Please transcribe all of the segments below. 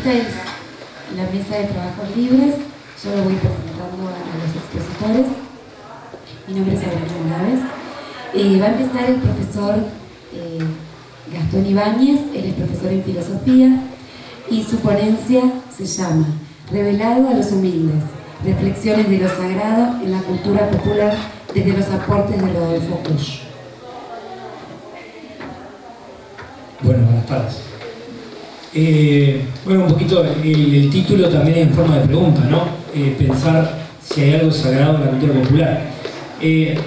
Esta es la mesa de trabajos libres. Yo lo voy presentando a los expositores. Mi nombre es Adriana Morales. Va a empezar el profesor Gastón Ibáñez. Él es profesor en filosofía y su ponencia se llama Revelado a los humildes, reflexiones de lo sagrado en la cultura popular desde los aportes de Rodolfo Kusch. Bueno, buenas tardes. Bueno, un poquito el título también es en forma de pregunta, ¿no? Pensar si hay algo sagrado en la cultura popular.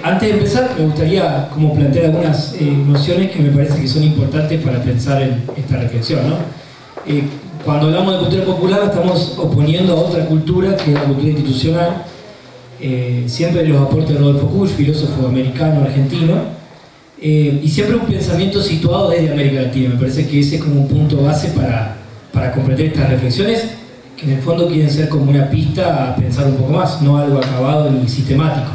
Antes de empezar, me gustaría como plantear algunas nociones que me parece que son importantes para pensar en esta reflexión, ¿no? Cuando hablamos de cultura popular, estamos oponiendo a otra cultura, que es la cultura institucional, siempre de los aportes de Rodolfo Kusch, filósofo americano, argentino, y siempre un pensamiento situado desde América Latina. Me parece que ese es como un punto base para comprender estas reflexiones, que en el fondo quieren ser como una pista a pensar un poco más, no algo acabado ni sistemático.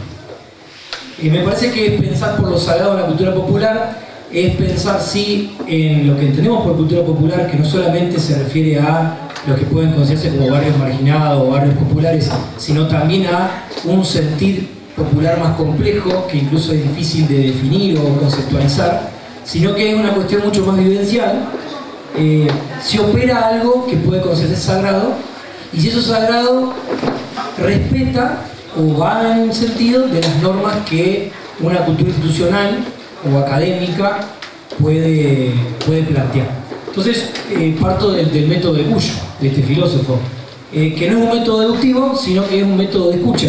Me parece que pensar por lo sagrado en la cultura popular es pensar sí en lo que entendemos por cultura popular, que no solamente se refiere a lo que pueden considerarse como barrios marginados o barrios populares, sino también a un sentir popular más complejo, que incluso es difícil de definir o conceptualizar, sino que es una cuestión mucho más vivencial. Se opera algo que puede considerarse sagrado, y si eso sagrado respeta o va en el sentido de las normas que una cultura institucional o académica puede plantear. Entonces, parto del método de Kusch, de este filósofo, que no es un método deductivo, sino que es un método de escucha,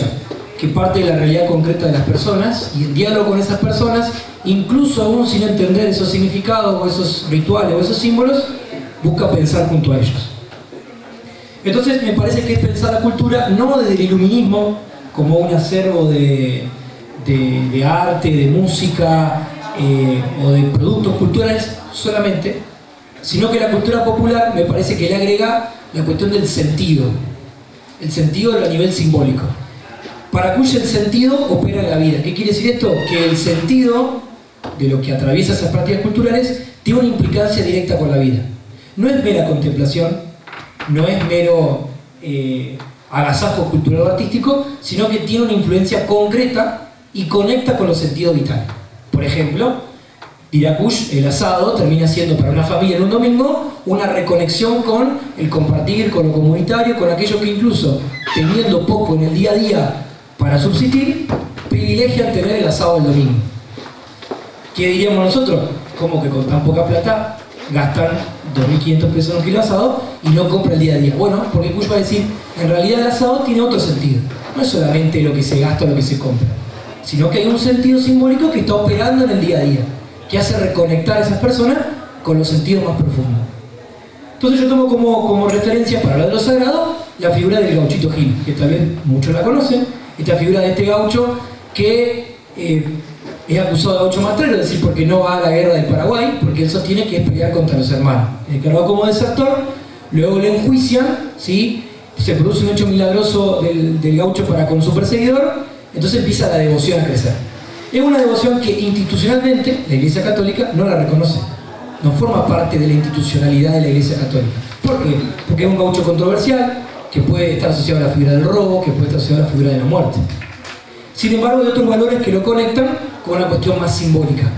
que parte de la realidad concreta de las personas, y en diálogo con esas personas, incluso aún sin entender esos significados o esos rituales o esos símbolos, busca pensar junto a ellos. Entonces me parece que es pensar la cultura no desde el iluminismo como un acervo de arte, de música o de productos culturales solamente, sino que la cultura popular me parece que le agrega la cuestión del sentido, el sentido a nivel simbólico. Para Kusch el sentido opera en la vida. ¿Qué quiere decir esto? Que el sentido de lo que atraviesa esas prácticas culturales tiene una implicancia directa con la vida. No es mera contemplación, no es mero agasajo cultural o artístico, sino que tiene una influencia concreta y conecta con los sentidos vitales. Por ejemplo, dirá Kusch, el asado termina siendo para una familia en un domingo una reconexión con el compartir, con lo comunitario, con aquello que incluso teniendo poco en el día a día para subsistir, privilegian tener el asado el domingo. ¿Qué diríamos nosotros? Como que con tan poca plata gastan 2.500 pesos en un kilo de asado y no compra el día a día. Bueno, porque Kusch va a decir, en realidad el asado tiene otro sentido. No es solamente lo que se gasta o lo que se compra, sino que hay un sentido simbólico que está operando en el día a día, que hace reconectar a esas personas con los sentidos más profundos. Entonces yo tomo como referencia para hablar de lo sagrado la figura del Gauchito Gil, que tal vez muchos la conocen, esta figura de este gaucho que es acusado de gaucho matrero, es decir, porque no va a la guerra del Paraguay, porque él sostiene que es pelear contra los hermanos. Es declarado como desertor, luego le enjuician, ¿sí? Se produce un hecho milagroso del gaucho para con su perseguidor, entonces empieza la devoción a crecer. Es una devoción que institucionalmente la Iglesia Católica no la reconoce, no forma parte de la institucionalidad de la Iglesia Católica. ¿Por qué? Porque es un gaucho controversial, que puede estar asociado a la figura del robo, que puede estar asociado a la figura de la muerte. Sin embargo, hay otros valores que lo conectan con una cuestión más simbólica.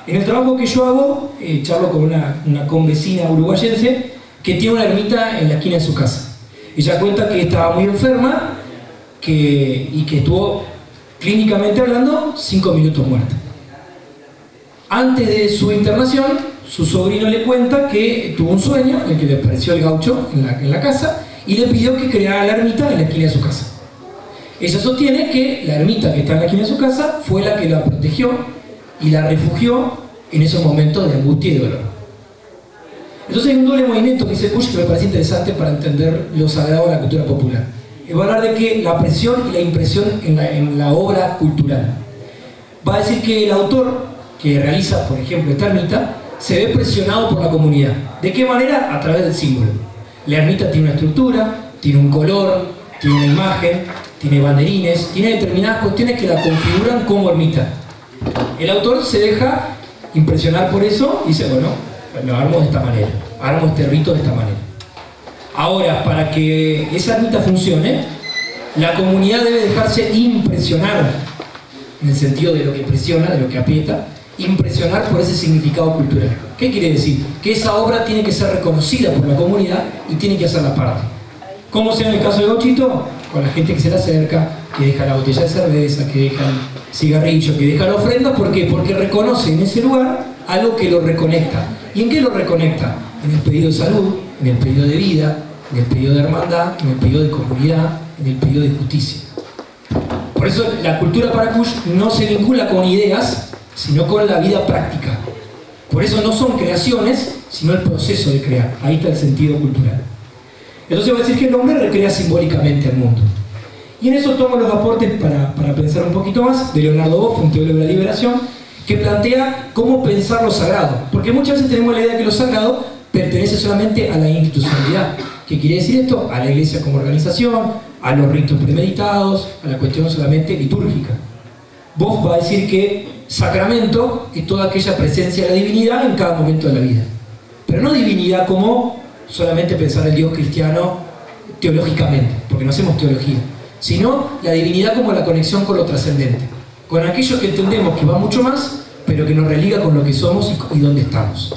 En el trabajo que yo hago, charlo con una convecina uruguayense que tiene una ermita en la esquina de su casa. Ella cuenta que estaba muy enferma y que estuvo, clínicamente hablando, 5 minutos muerta. Antes de su internación, su sobrino le cuenta que tuvo un sueño en el que le apareció el gaucho en la casa y le pidió que creara la ermita en la esquina de su casa. Ella sostiene que la ermita que está en la esquina de su casa fue la que la protegió y la refugió en esos momentos de angustia y dolor. Entonces hay un doble movimiento que dice Kusch que me parece interesante para entender lo sagrado de la cultura popular. Va a hablar de que la presión y la impresión en la obra cultural. Va a decir que el autor que realiza, por ejemplo, esta ermita, se ve presionado por la comunidad. ¿De qué manera? A través del símbolo. La ermita tiene una estructura, tiene un color, tiene una imagen, tiene banderines, tiene determinadas cuestiones que la configuran como ermita. El autor se deja impresionar por eso y dice, bueno, lo armo de esta manera, armo este rito de esta manera. Ahora, para que esa ruta funcione, la comunidad debe dejarse impresionar, en el sentido de lo que impresiona, de lo que aprieta, impresionar por ese significado cultural. ¿Qué quiere decir? Que esa obra tiene que ser reconocida por la comunidad y tiene que hacerla parte. ¿Cómo sea en el caso de Gauchito? Con la gente que se le acerca, que deja la botella de cerveza, que deja el cigarrillo, que deja la ofrenda. ¿Por qué? Porque reconoce en ese lugar algo que lo reconecta. ¿Y en qué lo reconecta? En el pedido de salud, en el pedido de vida, en el pedido de hermandad, en el pedido de comunidad, en el pedido de justicia. Por eso la cultura para Kush no se vincula con ideas, sino con la vida práctica. Por eso no son creaciones, sino el proceso de crear. Ahí está el sentido cultural. Entonces va a decir que el hombre recrea simbólicamente al mundo. Y en eso tomo los aportes para pensar un poquito más de Leonardo Boff, un teólogo de la liberación, que plantea cómo pensar lo sagrado. Porque muchas veces tenemos la idea de que lo sagrado pertenece solamente a la institucionalidad. ¿Qué quiere decir esto? A la iglesia como organización, a los ritos premeditados, a la cuestión solamente litúrgica. Boff va a decir que sacramento es toda aquella presencia de la divinidad en cada momento de la vida. Pero no divinidad como solamente pensar el Dios cristiano teológicamente, porque no hacemos teología, sino la divinidad como la conexión con lo trascendente, con aquello que entendemos que va mucho más, pero que nos religa con lo que somos y dónde estamos.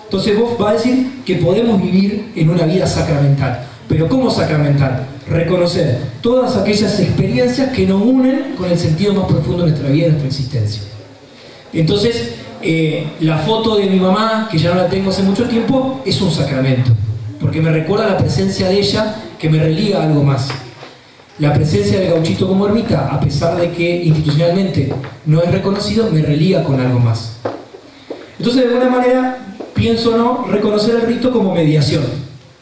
Entonces Boff va a decir que podemos vivir en una vida sacramental. ¿Pero cómo sacramental? Reconocer todas aquellas experiencias que nos unen con el sentido más profundo de nuestra vida y nuestra existencia. Entonces, la foto de mi mamá, que ya no la tengo hace mucho tiempo, es un sacramento, porque me recuerda la presencia de ella, que me religa a algo más. La presencia del Gauchito como ermita, a pesar de que institucionalmente no es reconocido, me religa con algo más. Entonces, de alguna manera, pienso no reconocer el rito como mediación,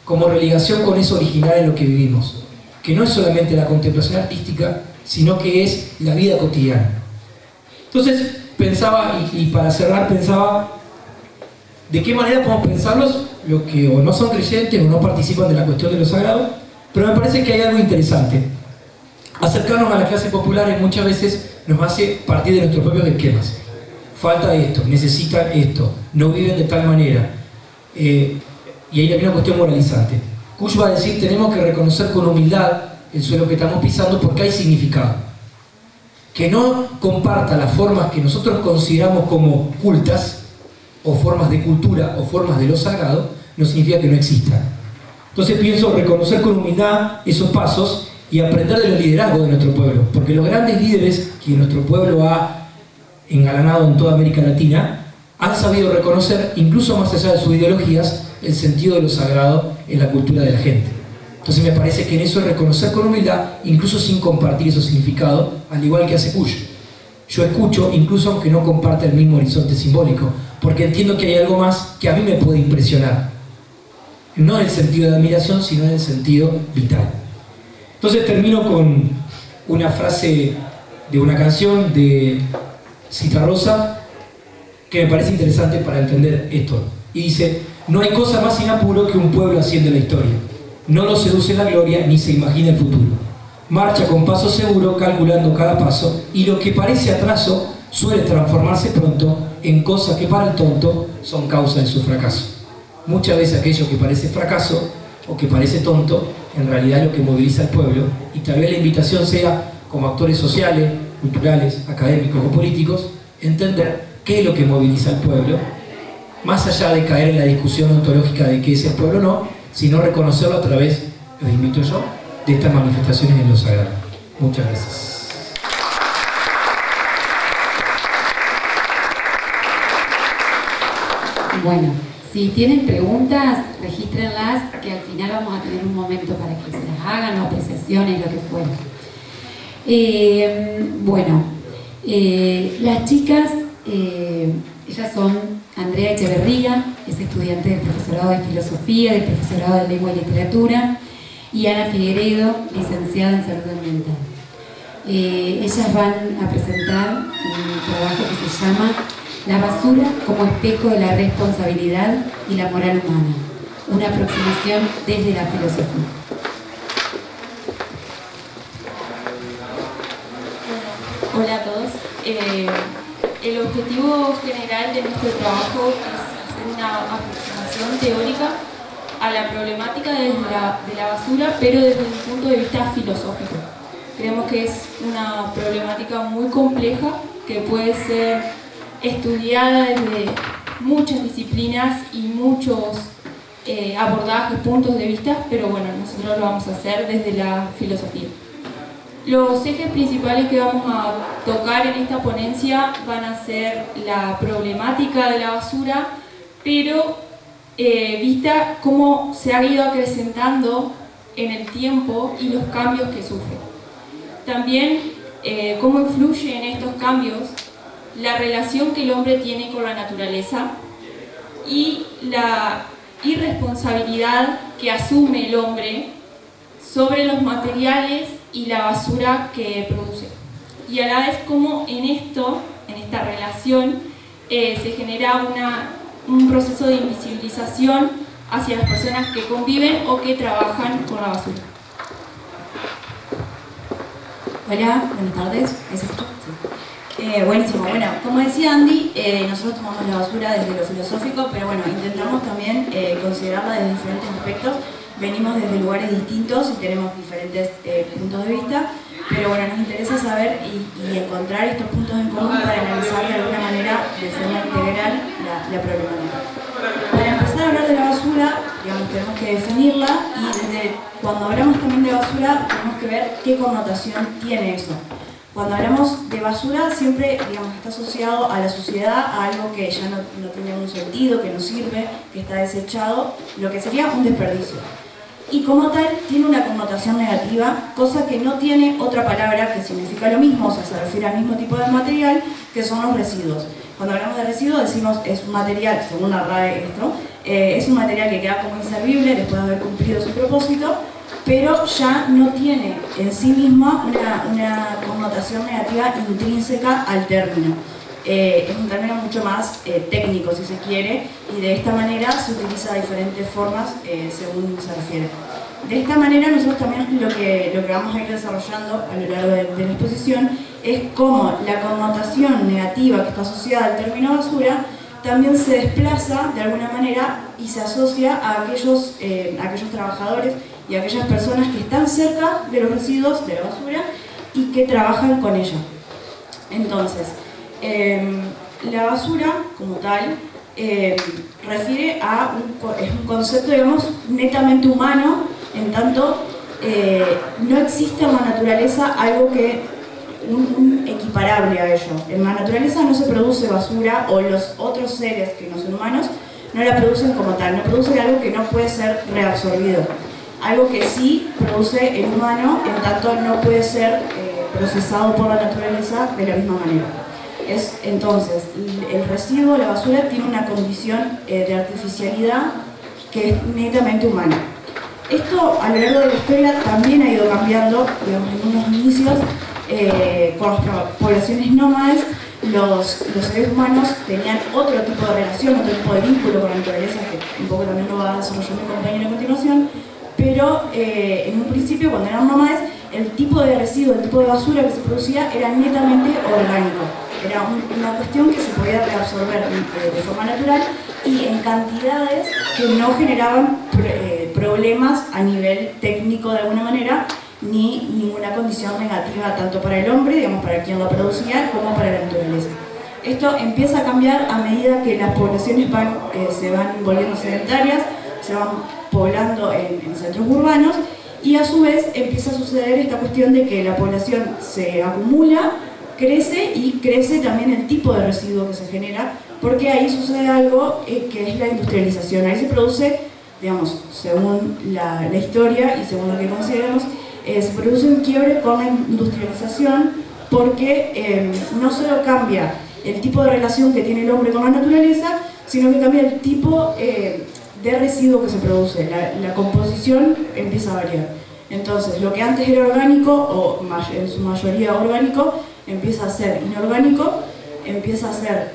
como religación con eso original en lo que vivimos, que no es solamente la contemplación artística, sino que es la vida cotidiana. Entonces, pensaba, y para cerrar pensaba, ¿de qué manera podemos pensarlos? Los que o no son creyentes o no participan de la cuestión de lo sagrado, pero me parece que hay algo interesante. Acercarnos a las clases populares muchas veces nos hace partir de nuestros propios esquemas. Falta esto, necesitan esto, no viven de tal manera. Y ahí hay una cuestión moralizante. Kush va a decir, tenemos que reconocer con humildad el suelo que estamos pisando porque hay significado. Que no comparta las formas que nosotros consideramos como cultas, o formas de cultura, o formas de lo sagrado, no significa que no existan. Entonces pienso reconocer con humildad esos pasos y aprender de los liderazgos de nuestro pueblo, porque los grandes líderes que nuestro pueblo ha engalanado en toda América Latina han sabido reconocer, incluso más allá de sus ideologías, el sentido de lo sagrado en la cultura de la gente. Entonces me parece que en eso es reconocer con humildad, incluso sin compartir esos significados, al igual que hace Kush. Yo escucho, incluso aunque no comparta el mismo horizonte simbólico, porque entiendo que hay algo más que a mí me puede impresionar. No en el sentido de admiración, sino en el sentido vital. Entonces termino con una frase de una canción de Citarrosa que me parece interesante para entender esto. Y dice, no hay cosa más sin apuro que un pueblo haciendo la historia. No lo seduce la gloria ni se imagina el futuro. Marcha con paso seguro, calculando cada paso, y lo que parece atraso suele transformarse pronto en cosas que para el tonto son causa de su fracaso. Muchas veces aquello que parece fracaso o que parece tonto, en realidad es lo que moviliza al pueblo, y tal vez la invitación sea, como actores sociales, culturales, académicos o políticos, entender qué es lo que moviliza al pueblo, más allá de caer en la discusión ontológica de qué es el pueblo o no, sino reconocerlo a través, los invito yo, de estas manifestaciones en lo sagrado. Muchas gracias. Bueno, si tienen preguntas, regístrenlas, que al final vamos a tener un momento para que se las hagan o apreciaciones, lo que fuera. Las chicas, ellas son Andrea Echeverría, es estudiante del profesorado de Filosofía, del profesorado de Lengua y Literatura, y Ana Figueiredo, licenciada en Salud Ambiental. Ellas van a presentar un trabajo que se llama La basura como espejo de la responsabilidad y la moral humana, una aproximación desde la filosofía. Hola a todos. El objetivo general de nuestro trabajo es hacer una aproximación teórica a la problemática de la basura, pero desde un punto de vista filosófico. Creemos que es una problemática muy compleja que puede ser estudiada desde muchas disciplinas y muchos abordajes, puntos de vista, pero bueno, nosotros lo vamos a hacer desde la filosofía. Los ejes principales que vamos a tocar en esta ponencia van a ser la problemática de la basura, pero vista cómo se ha ido acrecentando en el tiempo y los cambios que sufre. También cómo influye en estos cambios la relación que el hombre tiene con la naturaleza y la irresponsabilidad que asume el hombre sobre los materiales y la basura que produce. Y a la vez cómo en esta relación, se genera un proceso de invisibilización hacia las personas que conviven o que trabajan con la basura. Hola, buenas tardes. Buenísimo. Bueno, como decía Andy, nosotros tomamos la basura desde lo filosófico, pero bueno, intentamos también considerarla desde diferentes aspectos. Venimos desde lugares distintos y tenemos diferentes puntos de vista, pero bueno, nos interesa saber y encontrar estos puntos en común para analizar de alguna manera, de forma integral, la problemática. Para empezar a hablar de la basura, digamos, tenemos que definirla y desde cuando hablamos también de basura tenemos que ver qué connotación tiene eso. Cuando hablamos de basura siempre, digamos, está asociado a la suciedad, a algo que ya no tiene un sentido, que no sirve, que está desechado, lo que sería un desperdicio. Y como tal tiene una connotación negativa, cosa que no tiene otra palabra que significa lo mismo, o sea, se refiere al mismo tipo de material, que son los residuos. Cuando hablamos de residuos decimos es un material, según la RAE esto, es un material que queda como inservible después de haber cumplido su propósito, pero ya no tiene en sí misma una connotación negativa intrínseca al término. Es un término mucho más técnico, si se quiere, y de esta manera se utiliza de diferentes formas según se refiere. De esta manera nosotros también lo que vamos a ir desarrollando a lo largo de la exposición es cómo la connotación negativa que está asociada al término basura también se desplaza de alguna manera y se asocia a aquellos trabajadores y a aquellas personas que están cerca de los residuos, de la basura, y que trabajan con ella. Entonces, la basura, como tal, refiere a es un concepto, digamos, netamente humano, en tanto no existe en la naturaleza algo que un equiparable a ello. En la naturaleza no se produce basura, o los otros seres que no son humanos no la producen como tal, no producen algo que no puede ser reabsorbido. Algo que sí produce el humano, en tanto no puede ser procesado por la naturaleza de la misma manera. Entonces, el residuo, la basura, tiene una condición de artificialidad que es netamente humana. Esto a lo largo de la historia también ha ido cambiando, digamos, en unos inicios, con las poblaciones nómades, los seres humanos tenían otro tipo de relación, otro tipo de vínculo con la naturaleza, que un poco también lo va a desarrollar mi compañero a continuación, pero en un principio, cuando eran nómades, el tipo de residuo, el tipo de basura que se producía era netamente orgánico. Era una cuestión que se podía reabsorber de forma natural y en cantidades que no generaban problemas a nivel técnico de alguna manera, ni ninguna condición negativa tanto para el hombre, digamos, para quien lo producía, como para la naturaleza. Esto empieza a cambiar a medida que las poblaciones se van volviendo sedentarias, se van poblando en centros urbanos, y a su vez empieza a suceder esta cuestión de que la población se acumula, crece, y crece también el tipo de residuo que se genera, porque ahí sucede algo que es la industrialización. Ahí se produce, digamos, según la historia y según lo que consideramos, se produce un quiebre con la industrialización, porque no solo cambia el tipo de relación que tiene el hombre con la naturaleza, sino que cambia el tipo de residuo que se produce. La composición empieza a variar. Entonces, lo que antes era orgánico, o en su mayoría orgánico, empieza a ser inorgánico, empieza a ser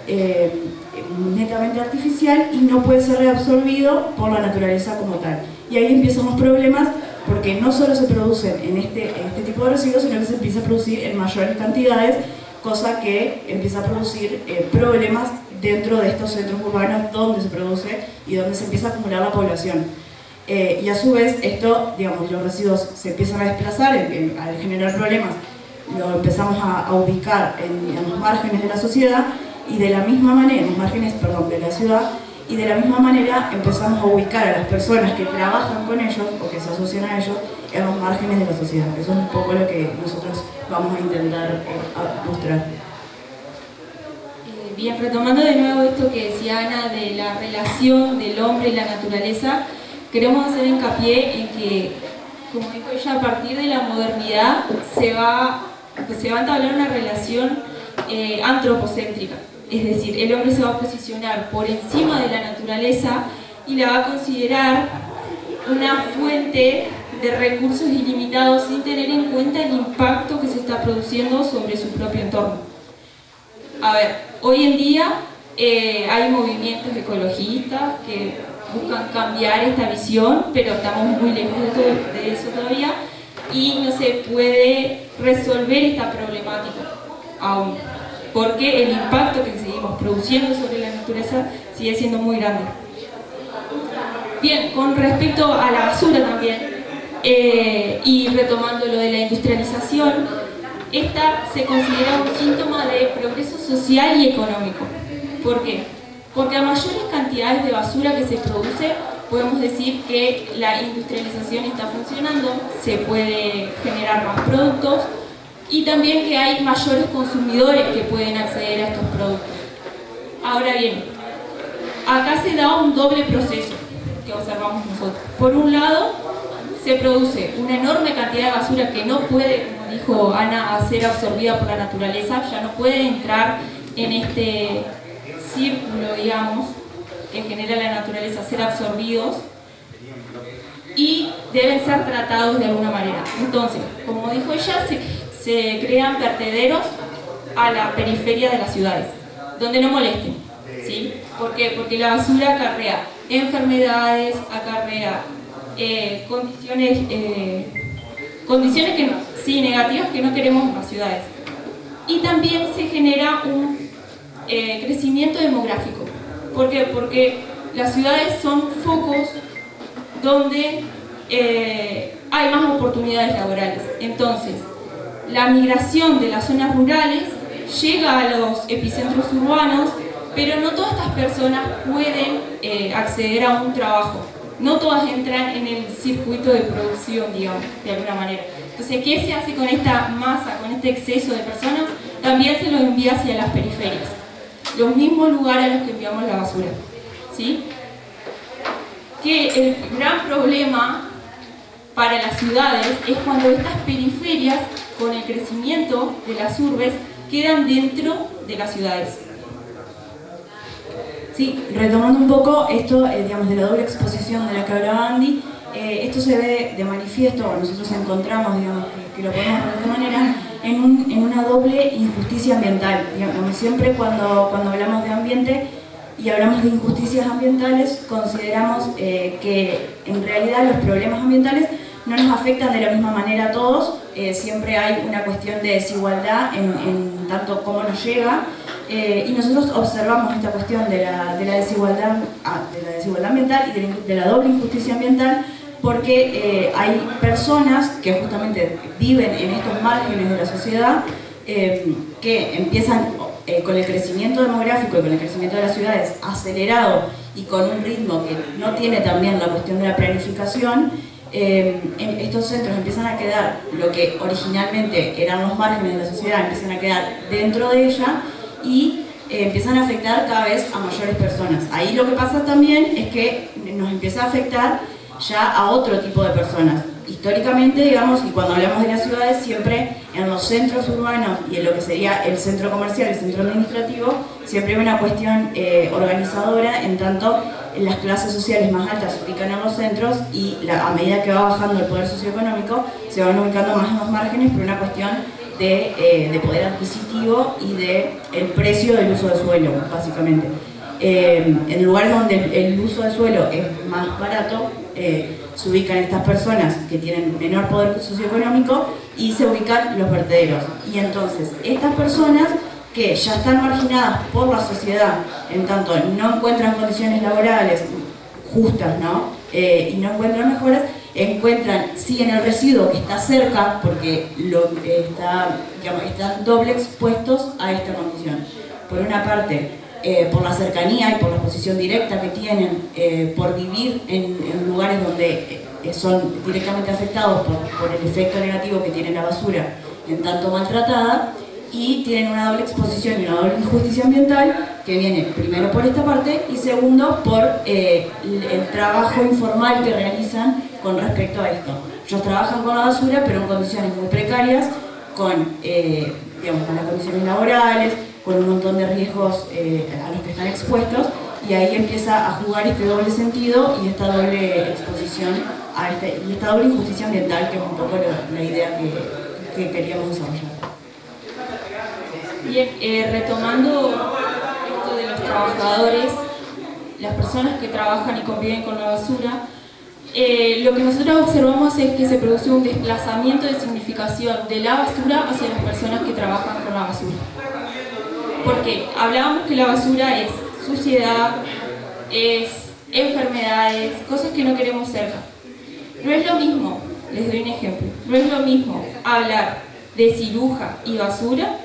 netamente artificial y no puede ser reabsorbido por la naturaleza como tal. Y ahí empiezan los problemas, porque no solo se producen en este tipo de residuos, sino que se empieza a producir en mayores cantidades, cosa que empieza a producir problemas dentro de estos centros urbanos donde se produce y donde se empieza a acumular la población. y a su vez esto, digamos, los residuos se empiezan a desplazar, al generar problemas, lo empezamos a ubicar en los márgenes de la sociedad y de la misma manera, en los márgenes, perdón, de la ciudad, y de la misma manera empezamos a ubicar a las personas que trabajan con ellos o que se asocian a ellos en los márgenes de la sociedad. Eso es un poco lo que nosotros vamos a intentar mostrar. Bien, retomando de nuevo esto que decía Ana de la relación del hombre y la naturaleza, queremos hacer hincapié en que, como dijo ella, a partir de la modernidad se va a entablar una relación antropocéntrica. Es decir, el hombre se va a posicionar por encima de la naturaleza y la va a considerar una fuente de recursos ilimitados sin tener en cuenta el impacto que se está produciendo sobre su propio entorno. A ver, hoy en día hay movimientos ecologistas que buscan cambiar esta visión, pero estamos muy lejos de eso todavía y no se puede resolver esta problemática aún, porque el impacto que seguimos produciendo sobre la naturaleza sigue siendo muy grande. Bien, con respecto a la basura también, y retomando lo de la industrialización, esta se considera un síntoma de progreso social y económico. ¿Por qué? Porque a mayores cantidades de basura que se produce, podemos decir que la industrialización está funcionando, se puede generar más productos y también que hay mayores consumidores que pueden acceder a estos productos. Ahora bien, acá se da un doble proceso que observamos nosotros. Por un lado, se produce una enorme cantidad de basura que no puede, como dijo Ana, ser absorbida por la naturaleza, ya no puede entrar en este círculo, digamos, que genera la naturaleza, ser absorbidos y deben ser tratados de alguna manera. Entonces, como dijo ella, se crean vertederos a la periferia de las ciudades, donde no molesten, ¿sí? ¿Por qué? Porque la basura acarrea enfermedades, acarrea condiciones que no, sí, negativas que no queremos en las ciudades. Y también se genera un crecimiento demográfico. ¿Por qué? Porque las ciudades son focos donde hay más oportunidades laborales. Entonces, la migración de las zonas rurales llega a los epicentros urbanos, pero no todas estas personas pueden acceder a un trabajo. No todas entran en el circuito de producción, digamos, de alguna manera. Entonces, ¿qué se hace con esta masa, con este exceso de personas? También se lo envía hacia las periferias, los mismos lugares a los que enviamos la basura, ¿sí? Que el gran problema para las ciudades es cuando estas periferias, con el crecimiento de las urbes, quedan dentro de las ciudades. Sí, retomando un poco esto, digamos, de la doble exposición de la que hablaba Andy, esto se ve de manifiesto, nosotros encontramos, digamos, que lo podemos ver de esta manera, en una doble injusticia ambiental. Digamos, siempre cuando hablamos de ambiente y hablamos de injusticias ambientales, consideramos que en realidad los problemas ambientales no nos afectan de la misma manera a todos, siempre hay una cuestión de desigualdad en tanto cómo nos llega, y nosotros observamos esta cuestión de la desigualdad ambiental y de la doble injusticia ambiental porque hay personas que justamente viven en estos márgenes de la sociedad que empiezan con el crecimiento demográfico y con el crecimiento de las ciudades acelerado y con un ritmo que no tiene también la cuestión de la planificación. Estos centros empiezan a quedar, lo que originalmente eran los márgenes de la sociedad, empiezan a quedar dentro de ella y empiezan a afectar cada vez a mayores personas. Ahí lo que pasa también es que nos empieza a afectar ya a otro tipo de personas. Históricamente, digamos, y cuando hablamos de las ciudades, siempre en los centros urbanos y en lo que sería el centro comercial, el centro administrativo, siempre hay una cuestión organizadora, en tanto las clases sociales más altas se ubican en los centros y a medida que va bajando el poder socioeconómico, se van ubicando más en los márgenes por una cuestión de poder adquisitivo y del precio del uso de suelo, básicamente. En lugares donde el uso de suelo es más barato, se ubican estas personas que tienen menor poder socioeconómico y se ubican los vertederos. Y entonces, estas personas que ya están marginadas por la sociedad, en tanto no encuentran condiciones laborales justas, ¿no? y no encuentran mejoras, encuentran sí en el residuo que está cerca, porque están doble expuestos a esta condición. Por una parte, por la cercanía y por la exposición directa que tienen, por vivir en lugares donde son directamente afectados por el efecto negativo que tiene la basura en tanto maltratada, y tienen una doble exposición y una doble injusticia ambiental que viene primero por esta parte y segundo por el trabajo informal que realizan con respecto a esto. Ellos trabajan con la basura pero en condiciones muy precarias, con las condiciones laborales, con un montón de riesgos a los que están expuestos, y ahí empieza a jugar este doble sentido y esta doble exposición y esta doble injusticia ambiental, que es un poco la idea que queríamos desarrollar. Bien, retomando esto de los trabajadores, las personas que trabajan y conviven con la basura, lo que nosotros observamos es que se produce un desplazamiento de significación de la basura hacia las personas que trabajan con la basura. Porque hablábamos que la basura es suciedad, es enfermedades, cosas que no queremos cerca. No es lo mismo, les doy un ejemplo, no es lo mismo hablar de ciruja y basura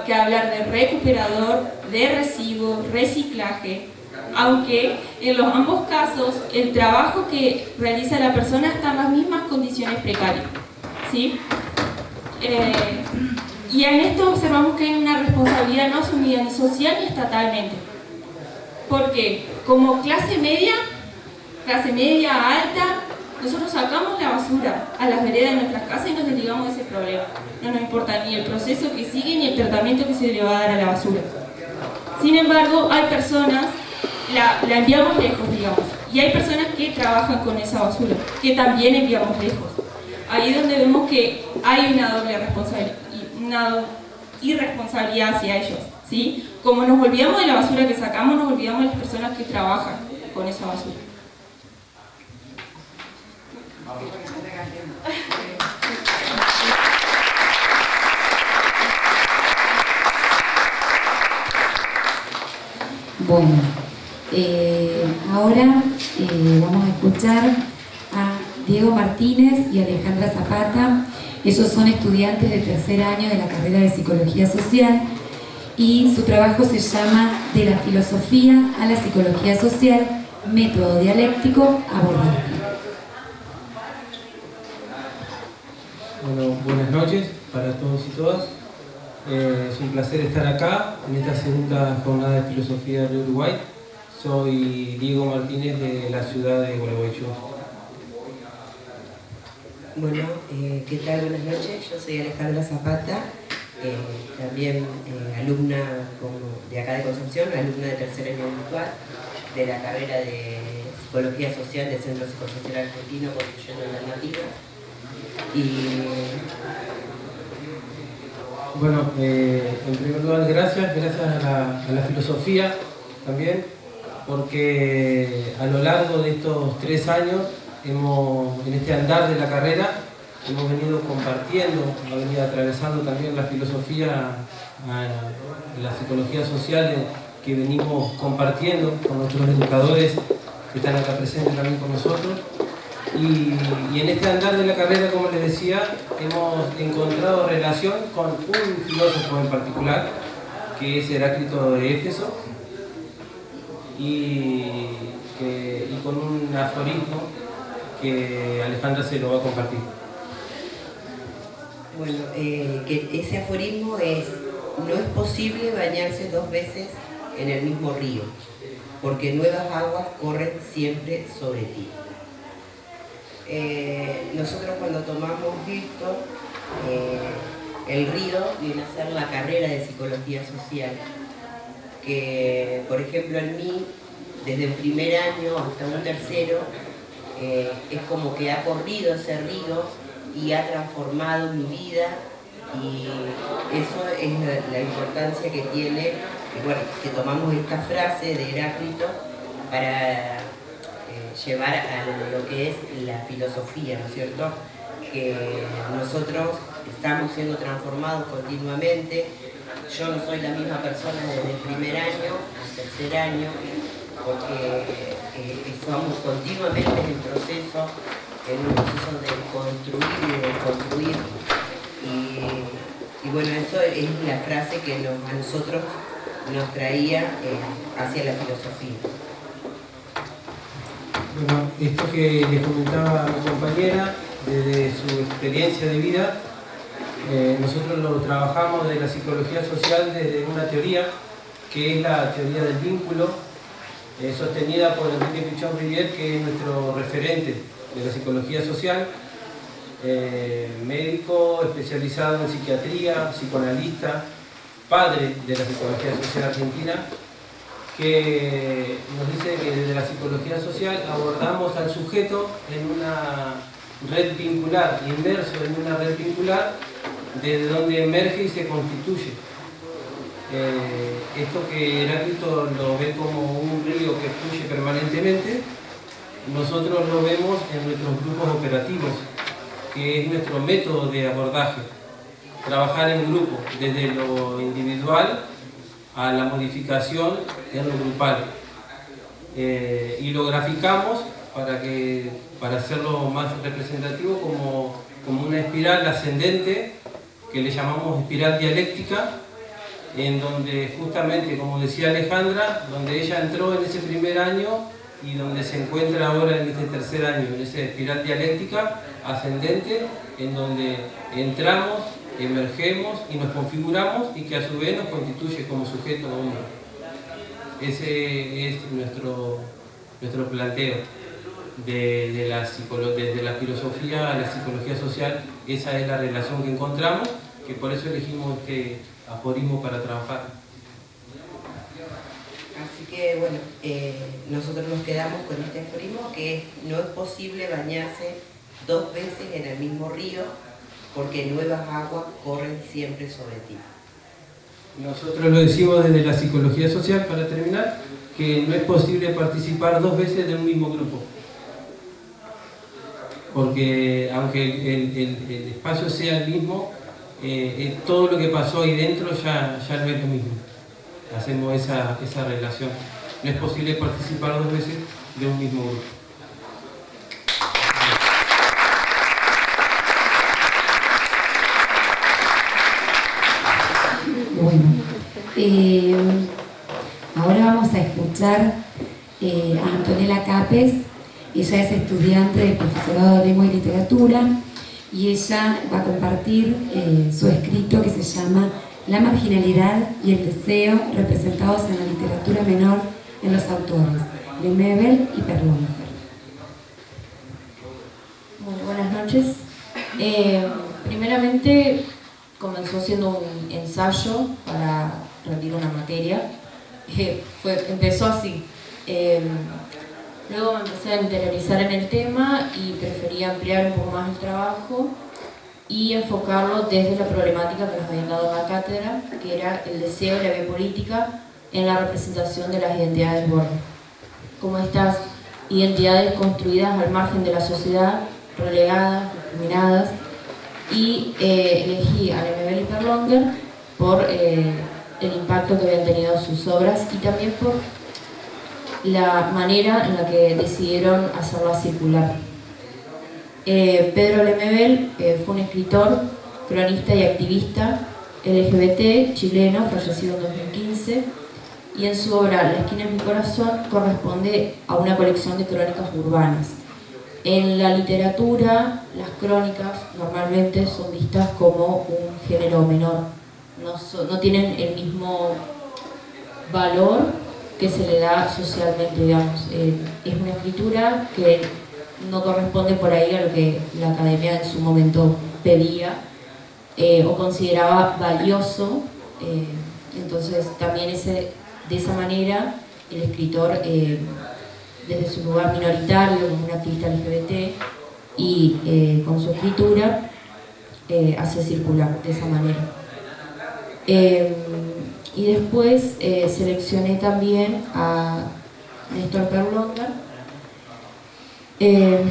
que hablar de recuperador, de residuo, reciclaje, aunque en los ambos casos el trabajo que realiza la persona está en las mismas condiciones precarias, ¿sí? Y en esto observamos que hay una responsabilidad no asumida ni social ni estatalmente, porque como clase media alta, nosotros sacamos la basura a las veredas de nuestras casas y nos desligamos de ese problema. No nos importa ni el proceso que sigue ni el tratamiento que se le va a dar a la basura. Sin embargo, hay personas, la enviamos lejos, digamos, y hay personas que trabajan con esa basura, que también enviamos lejos. Ahí es donde vemos que hay una doble responsabilidad, una irresponsabilidad hacia ellos, ¿sí? Como nos olvidamos de la basura que sacamos, nos olvidamos de las personas que trabajan con esa basura. Bueno, ahora vamos a escuchar a Diego Martínez y Alejandra Zapata. Ellos son estudiantes de tercer año de la carrera de Psicología Social y su trabajo se llama De la filosofía a la psicología social, método dialéctico abordable. Bueno, buenas noches para todos y todas. Es un placer estar acá en esta segunda jornada de filosofía de Uruguay. Soy Diego Martínez de la ciudad de Gualeguaychú. Bueno, ¿qué tal? Buenas noches. Yo soy Alejandra Zapata, también alumna de acá de Concepción, alumna de tercer año virtual de la carrera de Psicología Social del Centro Psicosocial Argentino, Construyendo Alternativas. Y bueno, en primer lugar, gracias a la filosofía también, porque a lo largo de estos 3 años, en este andar de la carrera, hemos venido compartiendo, hemos venido atravesando también la filosofía, la psicología social que venimos compartiendo con nuestros educadores que están acá presentes también con nosotros. Y en este andar de la carrera, como les decía, hemos encontrado relación con un filósofo en particular, que es Heráclito de Éfeso, y con un aforismo que Alejandra se lo va a compartir. bueno, que ese aforismo es: no es posible bañarse 2 veces en el mismo río, porque nuevas aguas corren siempre sobre ti. Nosotros cuando tomamos esto, el río viene a ser la carrera de psicología social, que por ejemplo en mí, desde el primer año hasta un tercero, es como que ha corrido ese río y ha transformado mi vida, y eso es la importancia que tiene, que tomamos esta frase de Heráclito para llevar a lo que es la filosofía, ¿no es cierto? Que nosotros estamos siendo transformados continuamente. Yo no soy la misma persona desde el primer año al tercer año, porque estamos continuamente en un proceso de construir y de construir. Y bueno, eso es la frase que a nosotros nos traía hacia la filosofía. Bueno, esto que les comentaba mi compañera, desde su experiencia de vida, nosotros lo trabajamos de la psicología social desde una teoría, que es la teoría del vínculo, sostenida por Enrique Pichon-Rivière, que es nuestro referente de la psicología social, médico especializado en psiquiatría, psicoanalista, padre de la psicología social argentina, que nos dice que desde la psicología social abordamos al sujeto en una red vincular, inmerso en una red vincular, desde donde emerge y se constituye. Esto que Heráclito lo ve como un río que fluye permanentemente, nosotros lo vemos en nuestros grupos operativos, que es nuestro método de abordaje. Trabajar en grupo, desde lo individual a la modificación en lo grupal. Y lo graficamos para hacerlo más representativo como una espiral ascendente, que le llamamos espiral dialéctica, en donde justamente, como decía Alejandra, donde ella entró en ese primer año y donde se encuentra ahora en este tercer año, en esa espiral dialéctica ascendente, en donde entramos, emergemos y nos configuramos, y que a su vez nos constituye como sujeto hombre. Ese es nuestro planteo desde la filosofía a la psicología social. Esa es la relación que encontramos, que por eso elegimos este aforismo para trabajar. Así que bueno, nosotros nos quedamos con este aforismo, que es: no es posible bañarse 2 veces en el mismo río, porque nuevas aguas corren siempre sobre ti. Nosotros lo decimos desde la psicología social, para terminar, que no es posible participar 2 veces de un mismo grupo. Porque aunque el espacio sea el mismo, todo lo que pasó ahí dentro ya no es lo mismo. Hacemos esa relación. No es posible participar 2 veces de un mismo grupo. Bueno, ahora vamos a escuchar a Antonella Capes. Ella es estudiante del profesorado de Lengua y Literatura, y ella va a compartir su escrito, que se llama La marginalidad y el deseo representados en la literatura menor en los autores Lemebel y Perlonger. Muy buenas noches. Primeramente comenzó siendo un ensayo para rendir una materia. Empezó así. Luego me empecé a interiorizar en el tema y preferí ampliar un poco más el trabajo y enfocarlo desde la problemática que nos habían dado en la cátedra, que era el deseo y la biopolítica en la representación de las identidades borde. Como estas identidades construidas al margen de la sociedad, relegadas, discriminadas, y elegí a Lemebel y Perlonger por el impacto que habían tenido sus obras y también por la manera en la que decidieron hacerla circular. Pedro Lemebel fue un escritor, cronista y activista LGBT chileno, fallecido en 2015, y en su obra La esquina es mi corazón corresponde a una colección de crónicas urbanas. En la literatura, las crónicas normalmente son vistas como un género menor, no tienen el mismo valor que se le da socialmente, digamos. Es una escritura que no corresponde por ahí a lo que la academia en su momento pedía o consideraba valioso. Entonces también de esa manera el escritor, desde su lugar minoritario como un activista LGBT y con su escritura, hace circular de esa manera. Y después seleccioné también a Néstor Perlonger, que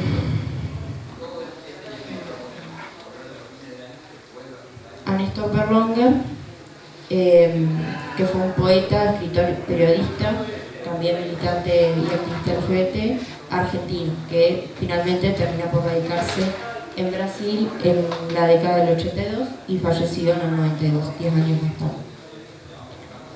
fue un poeta, escritor, periodista también militante y activista LGBT argentino, que finalmente termina por radicarse en Brasil en la década del 82 y fallecido en el 92, 10 años más tarde.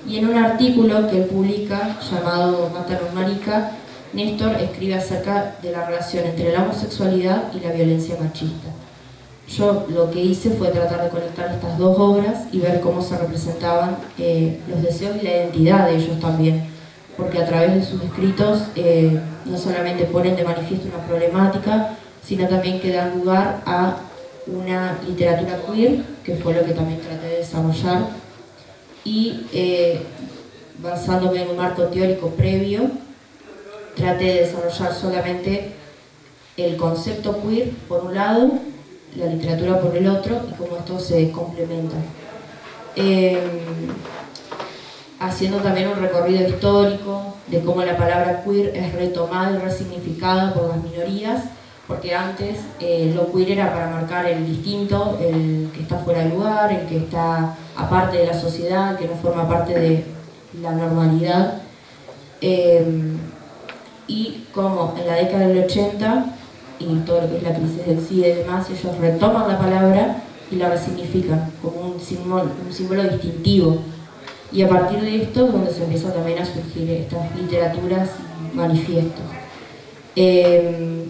Y en un artículo que él publica llamado Mátanos Marica, Néstor escribe acerca de la relación entre la homosexualidad y la violencia machista. Yo lo que hice fue tratar de conectar estas dos obras y ver cómo se representaban los deseos y la identidad de ellos también, porque a través de sus escritos no solamente ponen de manifiesto una problemática, sino también que dan lugar a una literatura queer, que fue lo que también traté de desarrollar, y basándome en un marco teórico previo, traté de desarrollar solamente el concepto queer por un lado, la literatura por el otro, y cómo estos se complementan. Haciendo también un recorrido histórico de cómo la palabra queer es retomada y resignificada por las minorías, porque antes lo queer era para marcar el distinto, el que está fuera de lugar, el que está aparte de la sociedad, que no forma parte de la normalidad. Y como en la década del 80 y todo lo que es la crisis del SIDA y demás, ellos retoman la palabra y la resignifican como un símbolo distintivo. Y a partir de esto es donde se empieza también a surgir estas literaturas y manifiestos.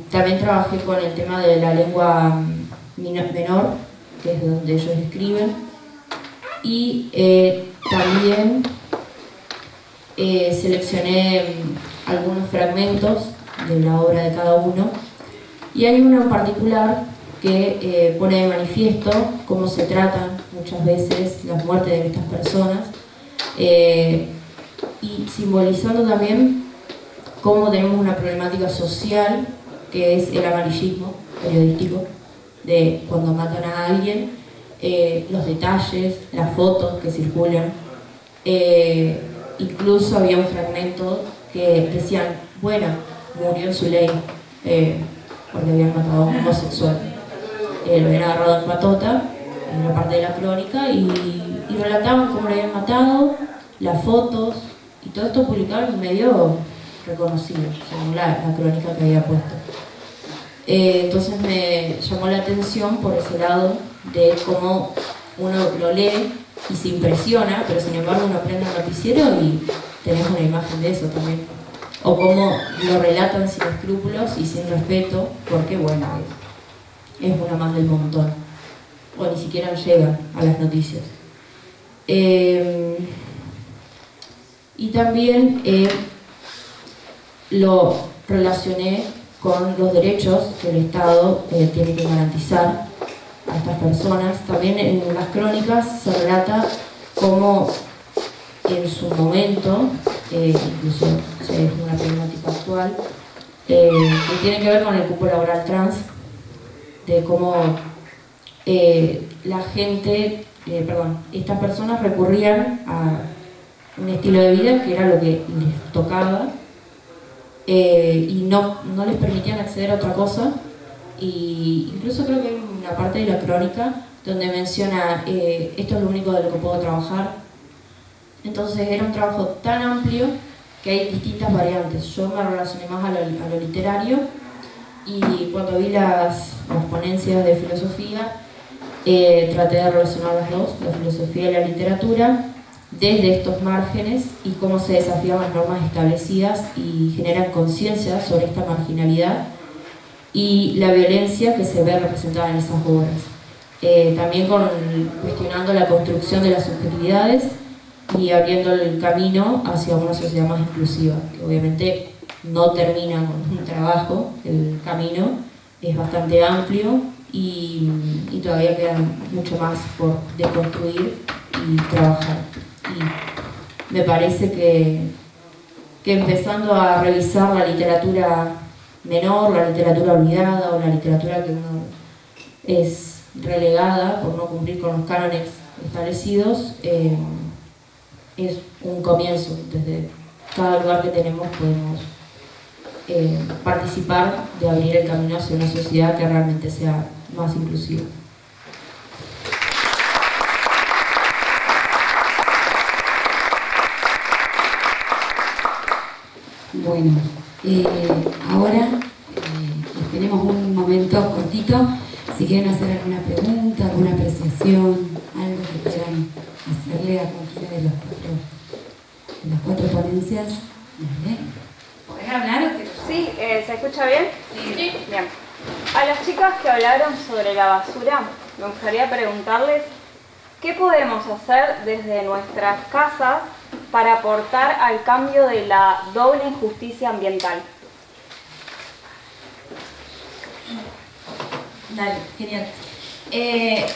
También trabajé con el tema de la lengua menor, que es donde ellos escriben, y también seleccioné algunos fragmentos de la obra de cada uno, y hay uno en particular que pone de manifiesto cómo se tratan muchas veces las muertes de estas personas, y simbolizando también cómo tenemos una problemática social que es el amarillismo periodístico, de cuando matan a alguien, los detalles, las fotos que circulan. Incluso había un fragmento que decían, bueno, murió en su ley porque habían matado a un homosexual. Lo habían agarrado en patota, en una parte de la crónica, y relataban cómo lo habían matado, las fotos, y todo esto publicado en un medio reconocido, según la crónica que había puesto. Entonces me llamó la atención por ese lado de cómo uno lo lee y se impresiona, pero sin embargo uno prende el noticiero y tenemos una imagen de eso también. O cómo lo relatan sin escrúpulos y sin respeto, porque bueno, es una más del montón. O ni siquiera llegan a las noticias. Y también lo relacioné con los derechos que el Estado tiene que garantizar a estas personas. También en las crónicas se relata cómo en su momento, incluso es una problemática actual, que tiene que ver con el cupo laboral trans, de cómo estas personas recurrían a un estilo de vida que era lo que les tocaba, y no les permitían acceder a otra cosa. Y incluso creo que hay una parte de la crónica donde menciona esto es lo único de lo que puedo trabajar. Entonces era un trabajo tan amplio que hay distintas variantes. Yo me relacioné más a lo literario, y cuando vi las ponencias de filosofía traté de relacionar las dos, la filosofía y la literatura, desde estos márgenes y cómo se desafían las normas establecidas y generan conciencia sobre esta marginalidad y la violencia que se ve representada en esas obras. También cuestionando la construcción de las subjetividades y abriendo el camino hacia una sociedad más inclusiva, que obviamente no termina con un trabajo, el camino es bastante amplio y todavía queda mucho más por deconstruir y trabajar. Y me parece que empezando a revisar la literatura menor, la literatura olvidada o la literatura que uno es relegada por no cumplir con los cánones establecidos, es un comienzo. Desde cada lugar que tenemos podemos participar de abrir el camino hacia una sociedad que realmente sea más inclusiva. Bueno, ahora tenemos un momento cortito. Si quieren hacer alguna pregunta, alguna apreciación, algo que quieran hacerle a cualquiera de las cuatro ponencias. ¿Vale? ¿Podés hablar o qué? Sí, ¿se escucha bien? Sí. Bien. A las chicas que hablaron sobre la basura, me gustaría preguntarles ¿qué podemos hacer desde nuestras casas para aportar al cambio de la doble injusticia ambiental? Dale, genial.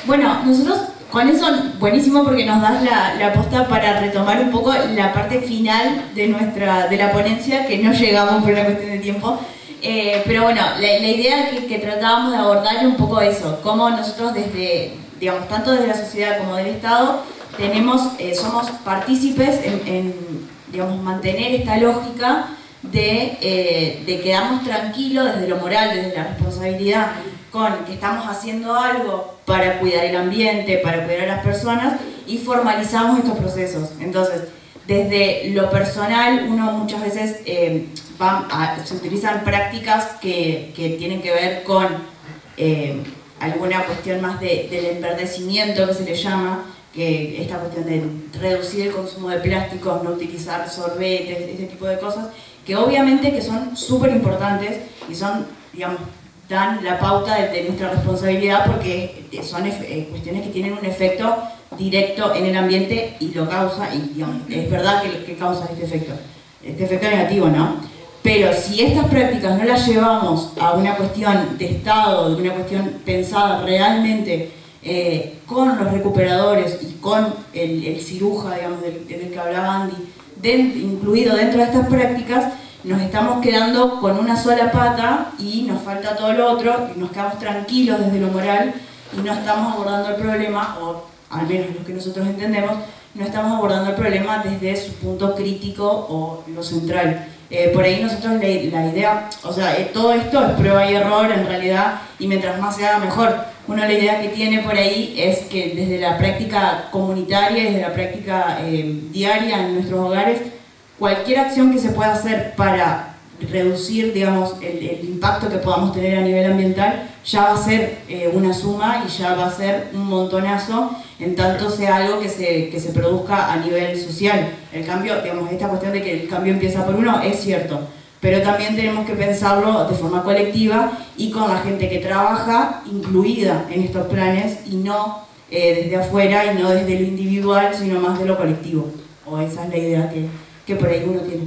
Bueno, nosotros con eso, buenísimo porque nos das la posta para retomar un poco la parte final de la ponencia, que no llegamos por una cuestión de tiempo. Pero bueno, la idea que tratábamos de abordar un poco eso, cómo nosotros desde, digamos, tanto desde la sociedad como del Estado, somos partícipes en digamos, mantener esta lógica de quedarnos tranquilos desde lo moral, desde la responsabilidad, con que estamos haciendo algo para cuidar el ambiente, para cuidar a las personas, y formalizamos estos procesos. Entonces, desde lo personal, uno muchas veces se utilizan prácticas que tienen que ver con alguna cuestión más del enverdecimiento, que se le llama, que esta cuestión de reducir el consumo de plásticos, no utilizar sorbetes, ese tipo de cosas, que obviamente que son súper importantes y son, digamos, dan la pauta de nuestra responsabilidad, porque son cuestiones que tienen un efecto directo en el ambiente y lo causa, y digamos, es verdad que causa este efecto negativo, ¿no? Pero si estas prácticas no las llevamos a una cuestión de Estado, de una cuestión pensada realmente con los recuperadores y con el ciruja, digamos, del que hablaba Andy, incluido dentro de estas prácticas, nos estamos quedando con una sola pata y nos falta todo lo otro, y nos quedamos tranquilos desde lo moral y no estamos abordando el problema, o al menos lo que nosotros entendemos, no estamos abordando el problema desde su punto crítico o lo central. Por ahí nosotros la idea, o sea, todo esto es prueba y error en realidad, y mientras más se haga mejor. Una la idea que tiene por ahí es que desde la práctica comunitaria, desde la práctica diaria en nuestros hogares, cualquier acción que se pueda hacer para reducir, digamos, el impacto que podamos tener a nivel ambiental ya va a ser una suma y ya va a ser un montonazo, en tanto sea algo que se produzca a nivel social. El cambio, digamos, esta cuestión de que el cambio empieza por uno es cierto, pero también tenemos que pensarlo de forma colectiva y con la gente que trabaja incluida en estos planes, y no desde afuera y no desde lo individual, sino más de lo colectivo. O esa es la idea que por ahí uno tiene.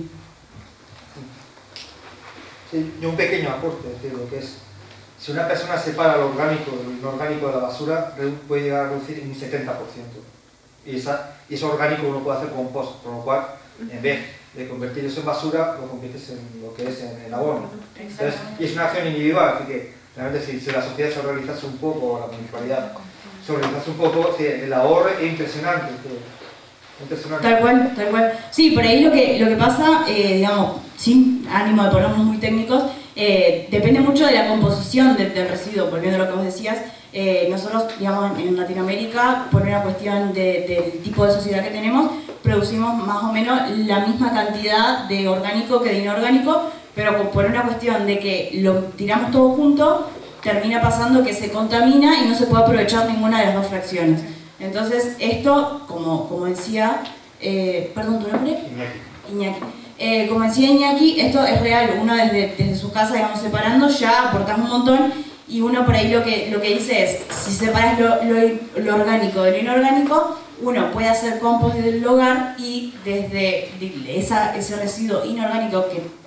Sí, y un pequeño aporte, es decir, lo que es, si una persona separa lo orgánico del inorgánico de la basura, puede llegar a reducir en un 70%. Y eso orgánico uno puede hacer compost, con lo cual, en vez de convertir eso en basura, lo conviertes en lo que es en abono. Entonces, y es una acción individual, así que realmente si la sociedad se organizase un poco, o la municipalidad se organizase un poco, el ahorro es impresionante. Tal cual. Sí, por ahí lo que pasa, digamos, sin ánimo de ponernos muy técnicos, depende mucho de la composición del residuo, volviendo a lo que vos decías. Nosotros, digamos, en Latinoamérica, por una cuestión del tipo de sociedad que tenemos, producimos más o menos la misma cantidad de orgánico que de inorgánico, pero por una cuestión de que lo tiramos todo junto, termina pasando que se contamina y no se puede aprovechar ninguna de las dos fracciones. Entonces, esto, como decía, perdón, ¿tu nombre? Iñaki. Como decía Iñaki, esto es real. Uno desde su casa, digamos, separando, ya aportás un montón, y uno por ahí lo que dice es, si separas lo orgánico de lo inorgánico, uno puede hacer compost desde el hogar, y desde ese residuo inorgánico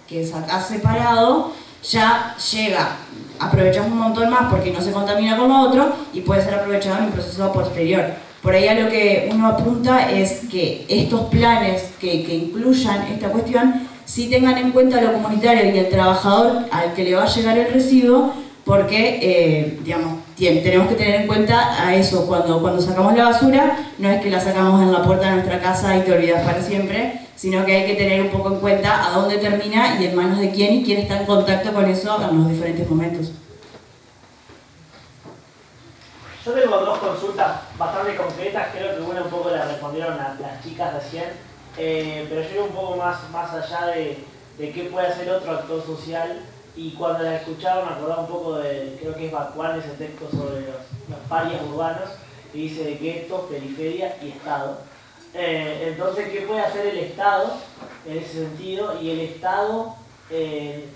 que sacás separado, ya llega, aprovechás un montón más porque no se contamina con lo otro y puede ser aprovechado en un proceso posterior. Por ahí a lo que uno apunta es que estos planes que incluyan esta cuestión sí tengan en cuenta lo comunitario y el trabajador al que le va a llegar el residuo, porque digamos, tenemos que tener en cuenta a eso. Cuando sacamos la basura, no es que la sacamos en la puerta de nuestra casa y te olvidas para siempre, sino que hay que tener un poco en cuenta a dónde termina y en manos de quién, y quién está en contacto con eso en los diferentes momentos. Yo tengo dos consultas bastante concretas, creo que una un poco la respondieron las chicas recién, pero yo iba un poco más allá de qué puede hacer otro actor social, y cuando la escuchaba me acordaba un poco de, creo que es Bakuan, ese texto sobre los parias urbanos, que dice de guetos, periferia y Estado. Entonces, ¿qué puede hacer el Estado en ese sentido? Y el Estado,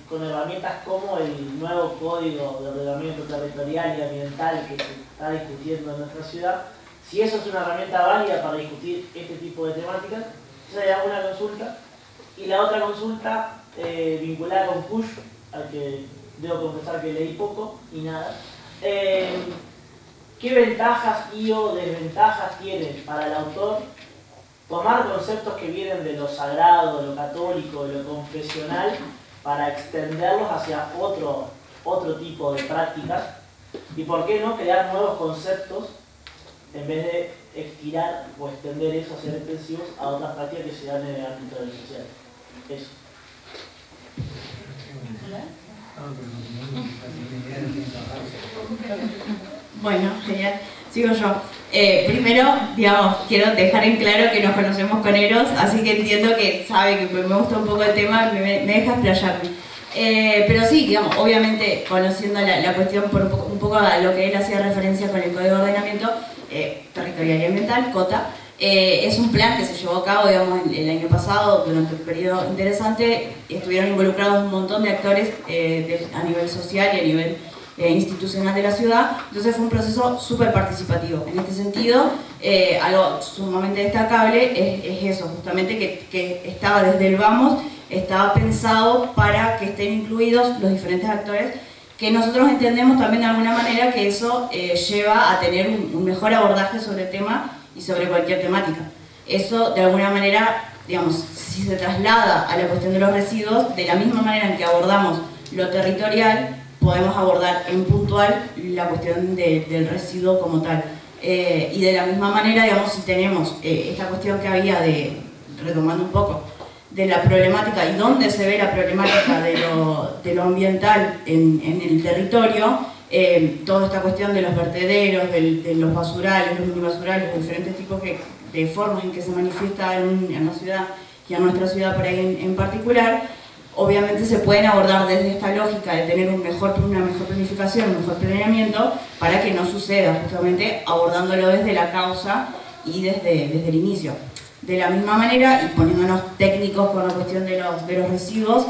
con herramientas como el nuevo Código de Ordenamiento Territorial y Ambiental que se está discutiendo en nuestra ciudad, si eso es una herramienta válida para discutir este tipo de temáticas. Esa era una consulta. Y la otra consulta, vinculada con Kusch, al que debo confesar que leí poco y nada. ¿Qué ventajas y o desventajas tiene para el autor tomar conceptos que vienen de lo sagrado, de lo católico, de lo confesional, para extenderlos hacia otro tipo de prácticas? ¿Y por qué no crear nuevos conceptos en vez de estirar o extender eso, hacer extensivos a otras prácticas que se dan en el ámbito del social? Eso. Bueno, genial. Sigo yo. Primero, digamos, quiero dejar en claro que nos conocemos con Eros, así que entiendo que sabe que me gusta un poco el tema, me deja explayarme. Pero sí, digamos, obviamente, conociendo la cuestión por un poco a lo que él hacía referencia con el Código de Ordenamiento Territorial y Ambiental, COTA, es un plan que se llevó a cabo, digamos, el año pasado, durante un periodo interesante. Estuvieron involucrados un montón de actores a nivel social y a nivel institucional de la ciudad. Entonces fue un proceso súper participativo. En este sentido, algo sumamente destacable es eso, justamente que estaba desde el vamos, estaba pensado para que estén incluidos los diferentes actores, que nosotros entendemos también de alguna manera que eso lleva a tener un mejor abordaje sobre el tema y sobre cualquier temática. Eso, de alguna manera, digamos, si se traslada a la cuestión de los residuos, de la misma manera en que abordamos lo territorial, podemos abordar en puntual la cuestión del residuo como tal. Y de la misma manera, digamos, si tenemos esta cuestión que había retomando un poco, de la problemática y dónde se ve la problemática de lo ambiental en el territorio, toda esta cuestión de los vertederos, de los basurales, los minibasurales, los diferentes tipos de formas en que se manifiesta en la ciudad y en nuestra ciudad por ahí en particular, obviamente se pueden abordar desde esta lógica de tener una mejor planificación, un mejor planeamiento, para que no suceda, justamente abordándolo desde la causa y desde el inicio. De la misma manera, y poniéndonos técnicos con la cuestión de los residuos,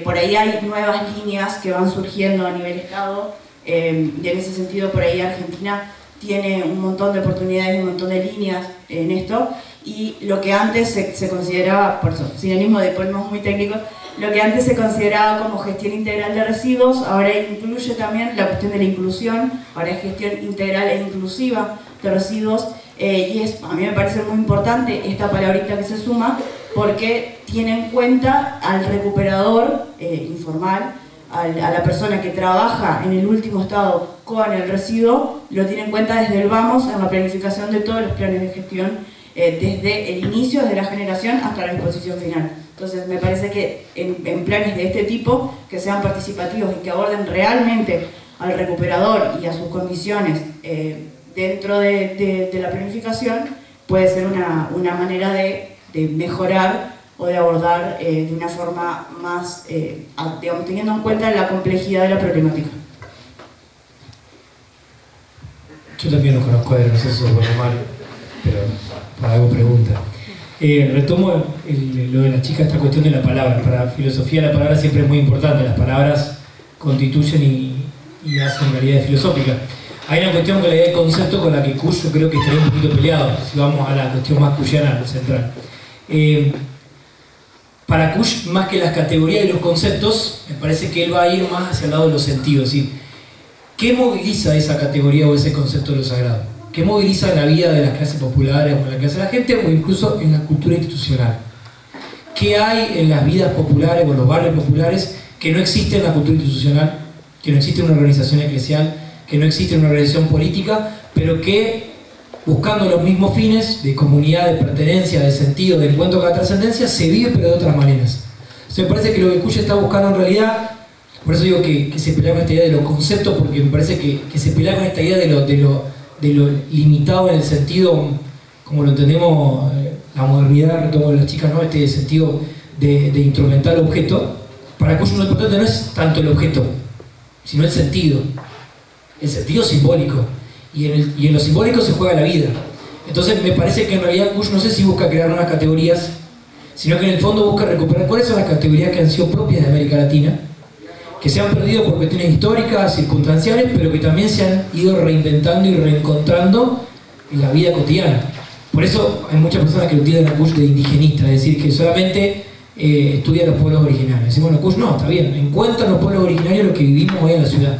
por ahí hay nuevas líneas que van surgiendo a nivel Estado, y en ese sentido por ahí Argentina tiene un montón de oportunidades y un montón de líneas en esto, y lo que antes se consideraba, por eso, sinónimo de ponernos muy técnicos, lo que antes se consideraba como gestión integral de residuos, ahora incluye también la cuestión de la inclusión, ahora es gestión integral e inclusiva de residuos, y a mí me parece muy importante esta palabrita que se suma, porque tiene en cuenta al recuperador informal, a la persona que trabaja en el último estado con el residuo, lo tiene en cuenta desde el vamos en la planificación de todos los planes de gestión, desde el inicio, desde la generación hasta la disposición final. Entonces me parece que en planes de este tipo, que sean participativos y que aborden realmente al recuperador y a sus condiciones dentro de la planificación, puede ser una manera de mejorar o de abordar de una forma más, digamos, teniendo en cuenta la complejidad de la problemática. Yo también lo conozco de, no sé si es bueno o malo, pero para algo pregunta. Retomo lo de la chica, esta cuestión de la palabra. Para filosofía la palabra siempre es muy importante, las palabras constituyen y hacen realidades filosóficas. Hay una cuestión con la idea de concepto con la que Kusch yo creo que estaría un poquito peleado, si vamos a la cuestión más kuschiana, central. Para Kusch, más que las categorías y los conceptos, me parece que él va a ir más hacia el lado de los sentidos. ¿Sí? ¿Qué moviliza esa categoría o ese concepto de lo sagrado? ¿Qué moviliza la vida de las clases populares o en la clase de la gente o incluso en la cultura institucional? ¿Qué hay en las vidas populares o en los barrios populares que no existe en la cultura institucional, que no existe en una organización eclesial, que no existe en una organización política, pero que, buscando los mismos fines de comunidad, de pertenencia, de sentido, de encuentro con la trascendencia, se vive pero de otras maneras? Entonces me parece que lo que Kusch está buscando en realidad, por eso digo que se pelea con esta idea de los conceptos, porque me parece que se pelea con esta idea de lo limitado en el sentido, como lo entendemos, la modernidad, retomo de las chicas, ¿no? Este sentido de instrumental objeto, para Kush lo importante no es tanto el objeto, sino el sentido simbólico. Y en lo simbólico se juega la vida. Entonces me parece que en realidad Kush no sé si busca crear nuevas categorías, sino que en el fondo busca recuperar cuáles son las categorías que han sido propias de América Latina, que se han perdido por cuestiones históricas, circunstanciales, pero que también se han ido reinventando y reencontrando en la vida cotidiana. Por eso hay muchas personas que lo tildan a Kush de indigenista, es decir, que solamente estudia los pueblos originarios. Decimos, bueno, Kush no, está bien, encuentran los pueblos originarios los que vivimos hoy en la ciudad.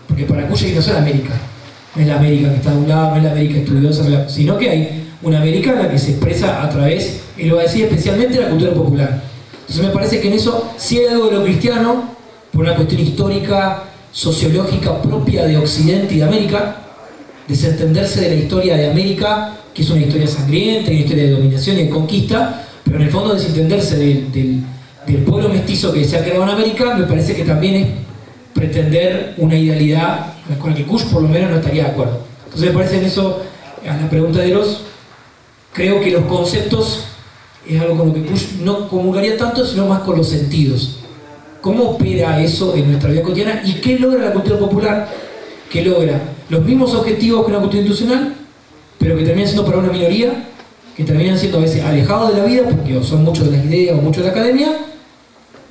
Porque para Kush hay que no ser América. No es la América que está de un lado, no es la América estudiosa, sino que hay una América en la que se expresa a través, y lo va a decir especialmente, la cultura popular. Entonces me parece que en eso sí hay algo de lo cristiano, por una cuestión histórica, sociológica propia de Occidente y de América, desentenderse de la historia de América, que es una historia sangrienta, una historia de dominación y de conquista, pero en el fondo desentenderse del pueblo mestizo que se ha creado en América, me parece que también es pretender una idealidad con la que Kush por lo menos no estaría de acuerdo. Entonces me parece en eso, a la pregunta de Eros, creo que los conceptos es algo con lo que Kush no comulgaría tanto, sino más con los sentidos. ¿Cómo opera eso en nuestra vida cotidiana? ¿Y qué logra la cultura popular? Que logra los mismos objetivos que una cultura institucional, pero que terminan siendo para una minoría, que terminan siendo a veces alejados de la vida, porque son muchos de las ideas o muchos de la academia,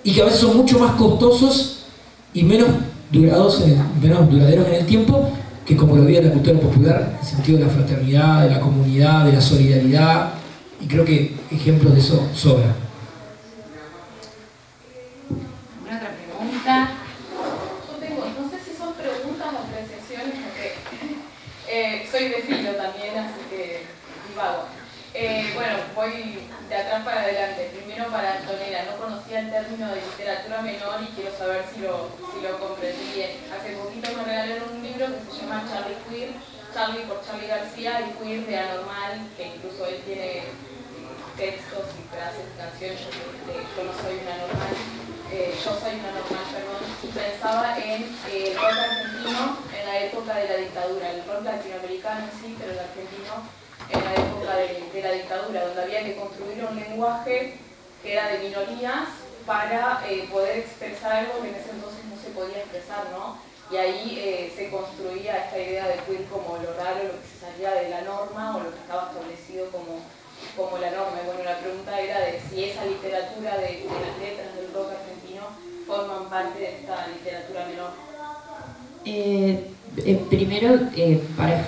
y que a veces son mucho más costosos y menos duraderos en el tiempo, que como lo veía la cultura popular, en el sentido de la fraternidad, de la comunidad, de la solidaridad, y creo que ejemplos de eso sobran. ¿Alguna otra pregunta? Yo tengo, no sé si son preguntas o apreciaciones, porque soy de filo también, así que divago. Bueno, voy de atrás para adelante. Primero para Antonella, no conocía el término de literatura menor y quiero saber si lo comprendí bien. Hace poquito me regalaron un libro que se llama Charlie Queer, Charlie por Charlie García y Queer de Anormal, que incluso él tiene textos y frases, canciones de Yo no soy una normal, yo soy una normal, perdón, y pensaba en el rock argentino en la época de la dictadura, el rock latinoamericano en sí, pero el argentino en la época de la dictadura, donde había que construir un lenguaje que era de minorías para poder expresar algo que en ese entonces no se podía expresar, ¿no? Y ahí se construía esta idea de queer como lo raro, lo que se salía de la norma o lo que estaba establecido como la norma. Y bueno, la pregunta era de si esa literatura de las letras del rock argentino forman parte de esta literatura menor. Primero, para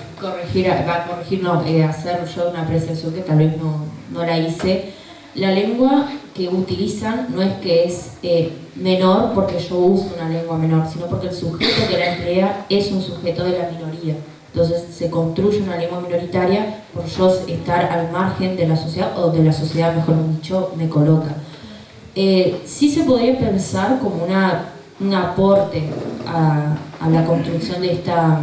hacer yo una apreciación que tal vez no la hice, la lengua que utilizan no es que es menor porque yo uso una lengua menor, sino porque el sujeto que la emplea es un sujeto de la minoría. Entonces se construye una lengua minoritaria por yo estar al margen de la sociedad, o de la sociedad, mejor dicho, me coloca. Sí se podría pensar como un aporte a la construcción de esta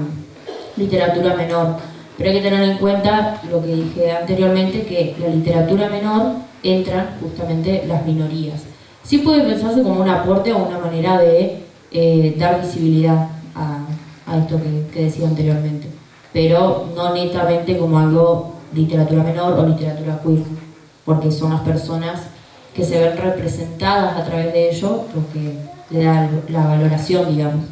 literatura menor, pero hay que tener en cuenta lo que dije anteriormente, que la literatura menor entran justamente las minorías. Sí puede pensarse como un aporte o una manera de dar visibilidad a esto que decía anteriormente, pero no netamente como algo literatura menor o literatura queer, porque son las personas que se ven representadas a través de ello lo que le da la valoración, digamos.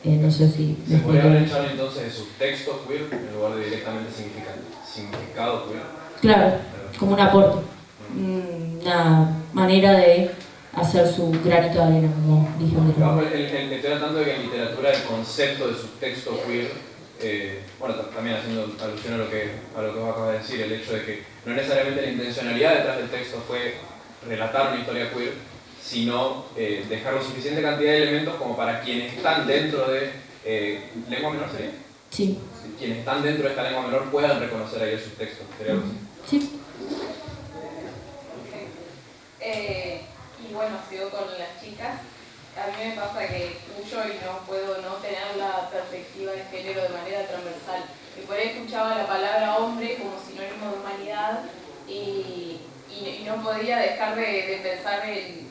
No sé si... ¿Se podría haber echado entonces de subtexto queer en lugar de directamente significado queer? Claro, como un aporte, una manera de hacer su granito de arena, como dije anteriormente. Estoy tratando de que en literatura el concepto de subtexto queer, bueno, también haciendo alusión a lo que vos acabas de decir, el hecho de que no necesariamente la intencionalidad detrás del texto fue relatar una historia queer, sino dejar una suficiente cantidad de elementos como para quienes están dentro de lengua menor, ¿sería? Sí. Quienes están dentro de esta lengua menor puedan reconocer ahí el subtexto, ¿sería algo así? Sí. Y bueno, sigo con las chicas. A mí me pasa que escucho y no puedo no tener la perspectiva de género de manera transversal. Y por ahí escuchaba la palabra hombre como sinónimo de humanidad y no podía dejar de pensar en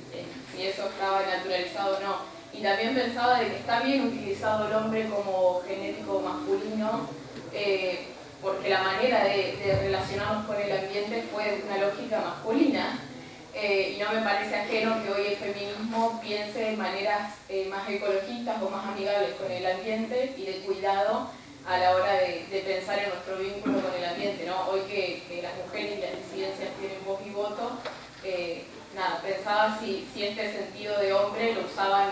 si eso estaba naturalizado o no. Y también pensaba de que está bien utilizado el hombre como genético masculino, porque la manera de relacionarnos con el ambiente fue una lógica masculina. y no me parece ajeno que hoy el feminismo piense de maneras más ecologistas o más amigables con el ambiente y de cuidado a la hora de pensar en nuestro vínculo con el ambiente, ¿no? Hoy que las mujeres y las disidencias tienen voz y voto, nada, pensaba si este sentido de hombre lo usaban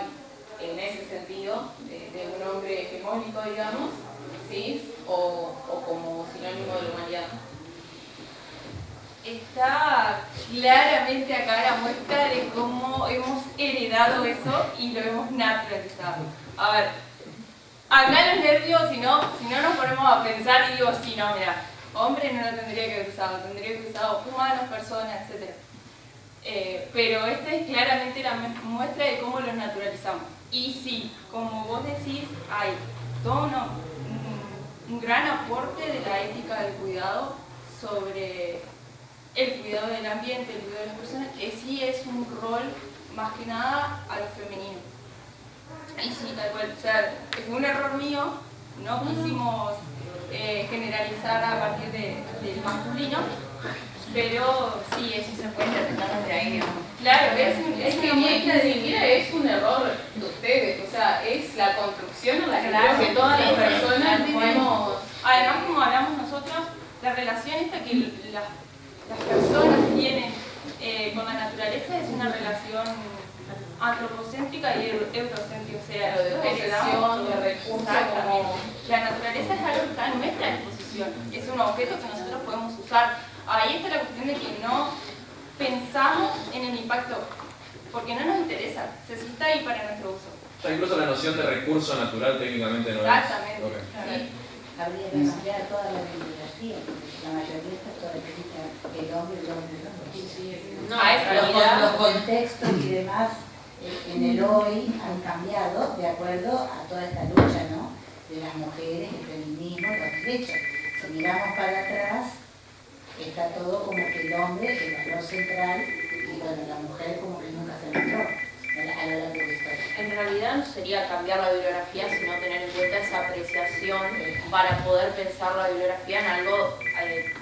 en ese sentido, de un hombre hegemónico, digamos, ¿sí? O como sinónimo de la humanidad. Está claramente acá la muestra de cómo hemos heredado eso y lo hemos naturalizado. A ver, acá los nervios, si no nos ponemos a pensar y digo, sí, no, mira, hombre no lo tendría que haber usado, tendría que haber usado humanos, personas, etc. Pero esta es claramente la muestra de cómo los naturalizamos. Y sí, como vos decís, hay todo un gran aporte de la ética del cuidado sobre el cuidado del ambiente, el cuidado de las personas, que sí es un rol más que nada a lo femenino. Y sí, tal cual, o sea, fue un error mío, no quisimos generalizar a partir del masculino, pero sí, eso se puede interpretar desde ahí, digamos. Claro, es una muestra de dignidad, es un error de ustedes, o sea, es la construcción en la que creo que todas las personas tenemos. Además, como hablamos nosotros, la relación esta que las personas tienen con la naturaleza es una relación antropocéntrica y eurocéntrica, o sea, de posesión, de recursos. La naturaleza es algo que está en nuestra disposición, es un objeto que nosotros podemos usar. Ahí está la cuestión de que no pensamos en el impacto, porque no nos interesa, se está ahí para nuestro uso. O sea, incluso la noción de recurso natural técnicamente no es. Exactamente. Okay. Sí. Habría que cambiar toda la bibliografía, porque la mayoría está toda escrita el hombre. No, los contextos y demás en el hoy han cambiado de acuerdo a toda esta lucha, ¿no? De las mujeres, el feminismo, los derechos. Si miramos para atrás, está todo como que el hombre, el valor central, y bueno, la mujer como que nunca se encontró a lo largo de la historia. En realidad no sería cambiar la bibliografía, sino tener en cuenta esa apreciación para poder pensar la bibliografía en algo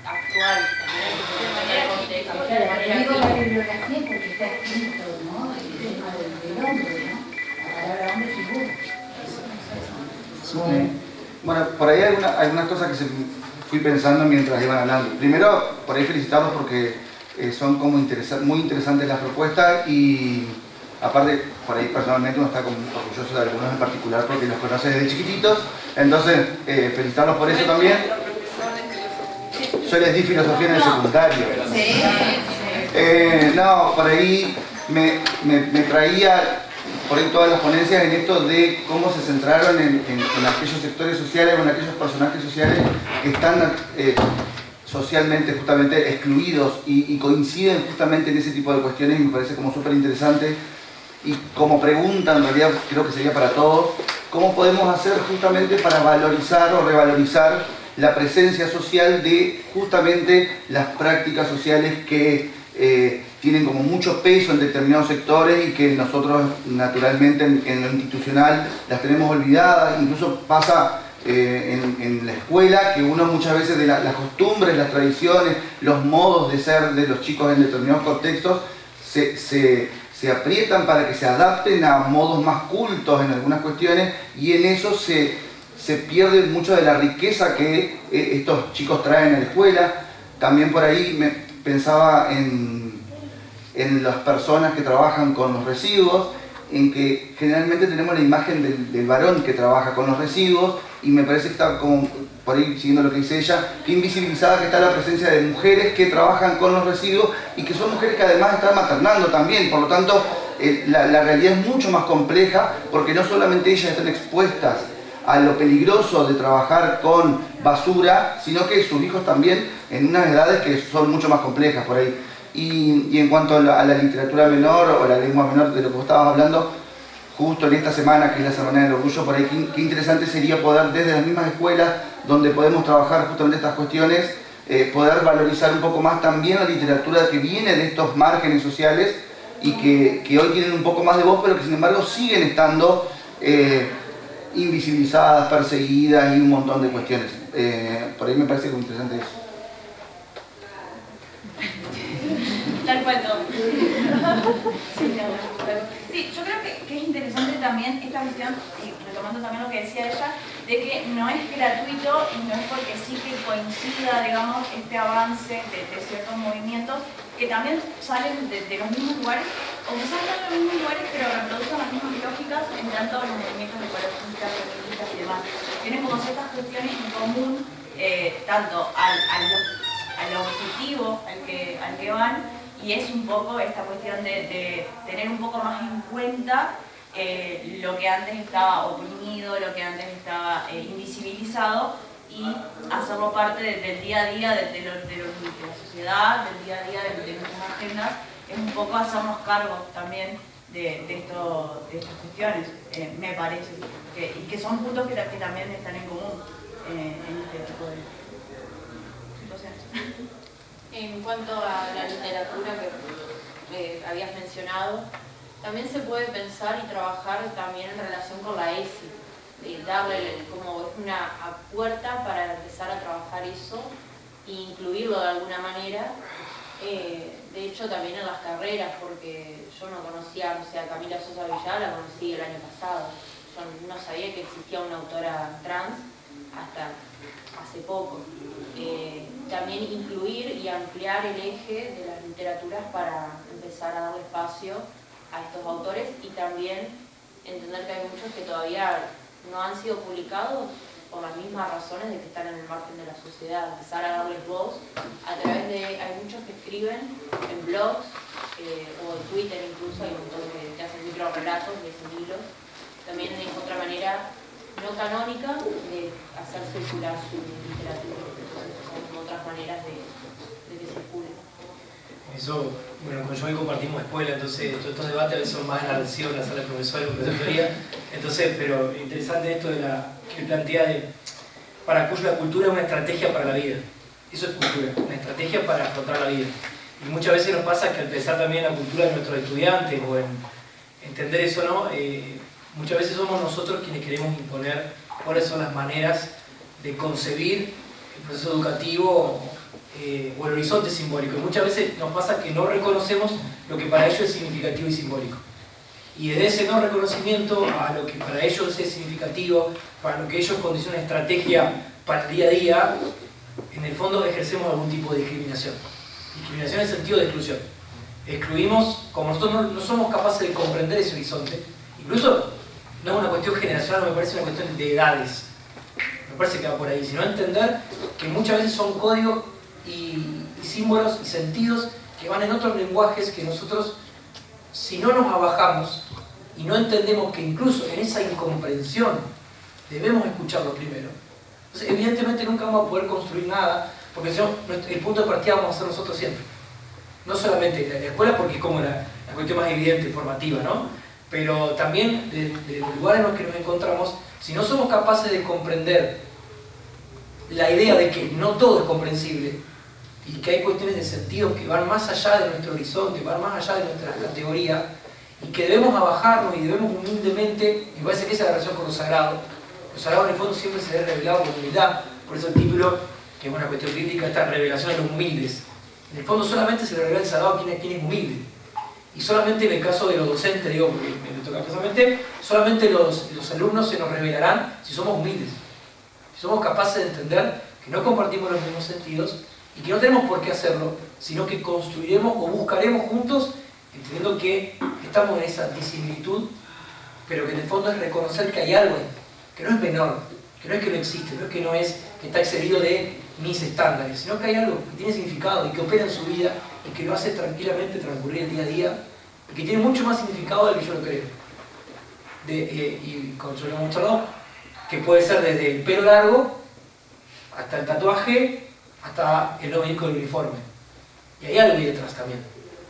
actual, de manera contexto, de manera digo la bibliografía porque está escrito, ¿no? El tema del hombre, ¿no? La palabra hombre figura. Bueno, por ahí hay algunas cosas que fui pensando mientras iban hablando. Primero, por ahí felicitarlos porque son como muy interesantes las propuestas y aparte, por ahí personalmente uno está como orgulloso de algunos en particular porque los conoce desde chiquititos. Entonces, felicitarlos por eso también. Yo les di filosofía en el secundario. No, por ahí me traía por ahí todas las ponencias en esto de cómo se centraron en aquellos sectores sociales o en aquellos personajes sociales que están socialmente justamente excluidos y coinciden justamente en ese tipo de cuestiones y me parece como súper interesante. Y como pregunta, en realidad creo que sería para todos, ¿cómo podemos hacer justamente para valorizar o revalorizar la presencia social de justamente las prácticas sociales que tienen como mucho peso en determinados sectores y que nosotros naturalmente en lo institucional las tenemos olvidadas? Incluso pasa en la escuela que uno muchas veces de las costumbres, las tradiciones, los modos de ser de los chicos en determinados contextos se aprietan para que se adapten a modos más cultos en algunas cuestiones y en eso se pierde mucho de la riqueza que estos chicos traen a la escuela. También por ahí pensaba en las personas que trabajan con los residuos, en que generalmente tenemos la imagen del varón que trabaja con los residuos y me parece que está como, por ahí siguiendo lo que dice ella, que invisibilizada que está la presencia de mujeres que trabajan con los residuos y que son mujeres que además están maternando también, por lo tanto la realidad es mucho más compleja porque no solamente ellas están expuestas a lo peligroso de trabajar con basura, sino que sus hijos también en unas edades que son mucho más complejas por ahí. Y en cuanto a la literatura menor o la lengua menor de lo que vos estabas hablando, justo en esta semana, que es la Semana del Orgullo, por ahí qué interesante sería poder desde las mismas escuelas donde podemos trabajar justamente estas cuestiones, poder valorizar un poco más también la literatura que viene de estos márgenes sociales y que hoy tienen un poco más de voz, pero que sin embargo siguen estando invisibilizadas, perseguidas y un montón de cuestiones. Por ahí me parece muy interesante eso. Tal cual no. Sí, yo creo que es interesante también esta cuestión, y retomando también lo que decía ella, de que no es gratuito y no es porque sí que coincida, digamos, este avance de ciertos movimientos que también salen de los mismos lugares, o quizás no de los mismos lugares, pero reproducen las mismas lógicas en tanto los movimientos ecologistas, feministas y demás. Tienen como ciertas cuestiones en común, tanto al objetivo al que van, y es un poco esta cuestión de tener un poco más en cuenta lo que antes estaba oprimido, lo que antes estaba invisibilizado, y hacerlo parte del día a día de la sociedad, del día a día de nuestras agendas. Es un poco hacernos cargo también de estas cuestiones, me parece, y que son puntos que también están en común en este tipo de situaciones. En cuanto a la literatura que habías mencionado, también se puede pensar y trabajar también en relación con la ESI, darle como una puerta para empezar a trabajar eso e incluirlo de alguna manera. De hecho, también en las carreras, porque yo no conocía, o sea, Camila Sosa Villar la conocí el año pasado. Yo no sabía que existía una autora trans hasta hace poco. También incluir y ampliar el eje de las literaturas para empezar a darle espacio a estos autores, y también entender que hay muchos que todavía no han sido publicados por las mismas razones de que están en el margen de la sociedad. Empezar a darles voz a través de... Hay muchos que escriben en blogs o en Twitter incluso, hay un montón que hacen microrelatos de hilos. También es otra manera no canónica de hacer circular su literatura. Son como otras maneras de que circule. Eso, bueno, con Joel compartimos escuela, entonces todos estos debates a veces son más en la lección, en la sala de profesores, profesor de teoría. Entonces, pero interesante esto de que plantea para Kush la cultura es una estrategia para la vida. Eso es cultura, una estrategia para afrontar la vida. Y muchas veces nos pasa que al pensar también en la cultura de nuestros estudiantes o en entender eso, ¿no? Muchas veces somos nosotros quienes queremos imponer cuáles son las maneras de concebir el proceso educativo o el horizonte simbólico. Y muchas veces nos pasa que no reconocemos lo que para ellos es significativo y simbólico. Y desde ese no reconocimiento a lo que para ellos es significativo, para lo que ellos condicionan estrategia para el día a día, en el fondo ejercemos algún tipo de discriminación. Discriminación en el sentido de exclusión. Excluimos, como nosotros no somos capaces de comprender ese horizonte, incluso no es una cuestión generacional, me parece una cuestión de edades. Me parece que va por ahí, sino entender que muchas veces son códigos y símbolos y sentidos que van en otros lenguajes que nosotros, si no nos abajamos y no entendemos que incluso en esa incomprensión debemos escucharlo primero, entonces evidentemente nunca vamos a poder construir nada, porque si no, el punto de partida vamos a ser nosotros siempre. No solamente en la escuela, porque es como la cuestión más evidente, formativa, ¿no? Pero también de los lugares en los que nos encontramos, si no somos capaces de comprender la idea de que no todo es comprensible y que hay cuestiones de sentido que van más allá de nuestro horizonte, van más allá de nuestra categoría, y que debemos abajarnos y debemos humildemente, me parece que esa es la relación con lo sagrado. Lo sagrado en el fondo siempre se ve revelado con humildad, por eso el título, que es una cuestión bíblica, esta revelación a los humildes. En el fondo solamente se le revela el sagrado a quien es humilde. Y solamente en el caso de los docentes, digo, porque me toca personalmente, solamente los alumnos se nos revelarán si somos humildes. Si somos capaces de entender que no compartimos los mismos sentidos y que no tenemos por qué hacerlo, sino que construiremos o buscaremos juntos, entendiendo que estamos en esa disimilitud, pero que en el fondo es reconocer que hay algo ahí, que no es menor, que no es que no existe, no es que está excedido de mis estándares, sino que hay algo que tiene significado y que opera en su vida y que lo hace tranquilamente transcurrir el día a día y que tiene mucho más significado del que yo lo creo. Y como yo lo hemos mostrado, que puede ser desde el pelo largo hasta el tatuaje, hasta el no venir con el uniforme. Y hay algo ahí detrás también.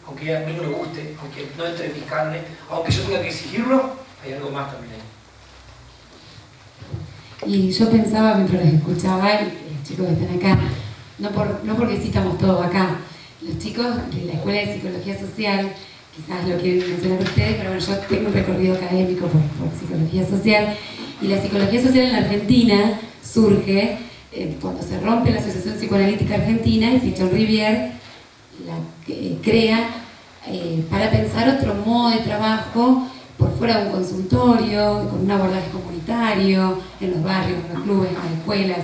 Aunque a mí no me guste, aunque no entre en mis carnes, aunque yo tenga que exigirlo, hay algo más también ahí. Y yo pensaba mientras los escuchaba, y los chicos que están acá, no porque sí estamos todos acá, los chicos de la Escuela de Psicología Social, quizás lo quieren mencionar ustedes, pero bueno, yo tengo un recorrido académico por Psicología Social, y la Psicología Social en la Argentina surge cuando se rompe la Asociación Psicoanalítica Argentina, y Pichon Rivière la crea para pensar otro modo de trabajo por fuera de un consultorio, con un abordaje comunitario, en los barrios, en los clubes, en las escuelas,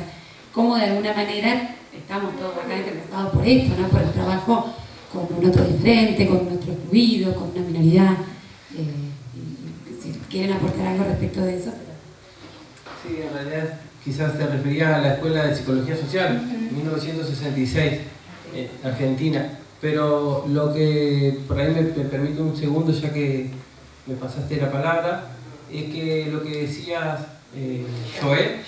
cómo de alguna manera estamos todos acá interesados por esto, ¿no? Por el trabajo con un otro diferente, con un otro excluido, con una minoridad. Si quieren aportar algo respecto de eso. Sí, en realidad quizás te referías a la Escuela de Psicología Social, 1966, Argentina. Pero lo que, por ahí me permite un segundo, ya que me pasaste la palabra, es que lo que decías, Joel,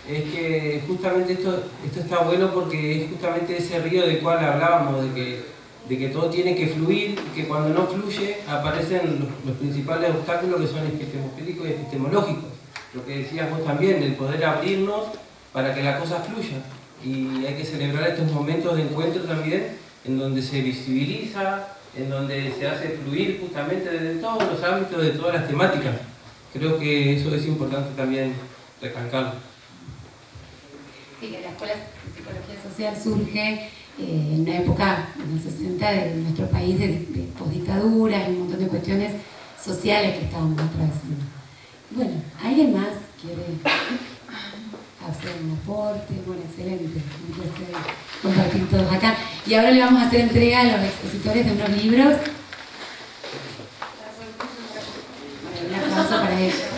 es que justamente esto está bueno porque es justamente ese río del cual hablábamos, de que todo tiene que fluir, y que cuando no fluye aparecen los principales obstáculos, que son epistemológicos y epistemológicos. Lo que decías vos también, el poder abrirnos para que la cosa fluya. Y hay que celebrar estos momentos de encuentro también, en donde se visibiliza, en donde se hace fluir justamente desde todos los ámbitos, de todas las temáticas. Creo que eso es importante también recalcarlo. Sí, que la Escuela de Psicología Social surge en una época, en los 60, de nuestro país de postdictadura y un montón de cuestiones sociales que estábamos atravesando. Bueno, ¿alguien más quiere hacer un aporte? Bueno, excelente. Compartir todos acá. Y ahora le vamos a hacer entrega a los expositores de unos libros. Bueno, un aplauso para ellos.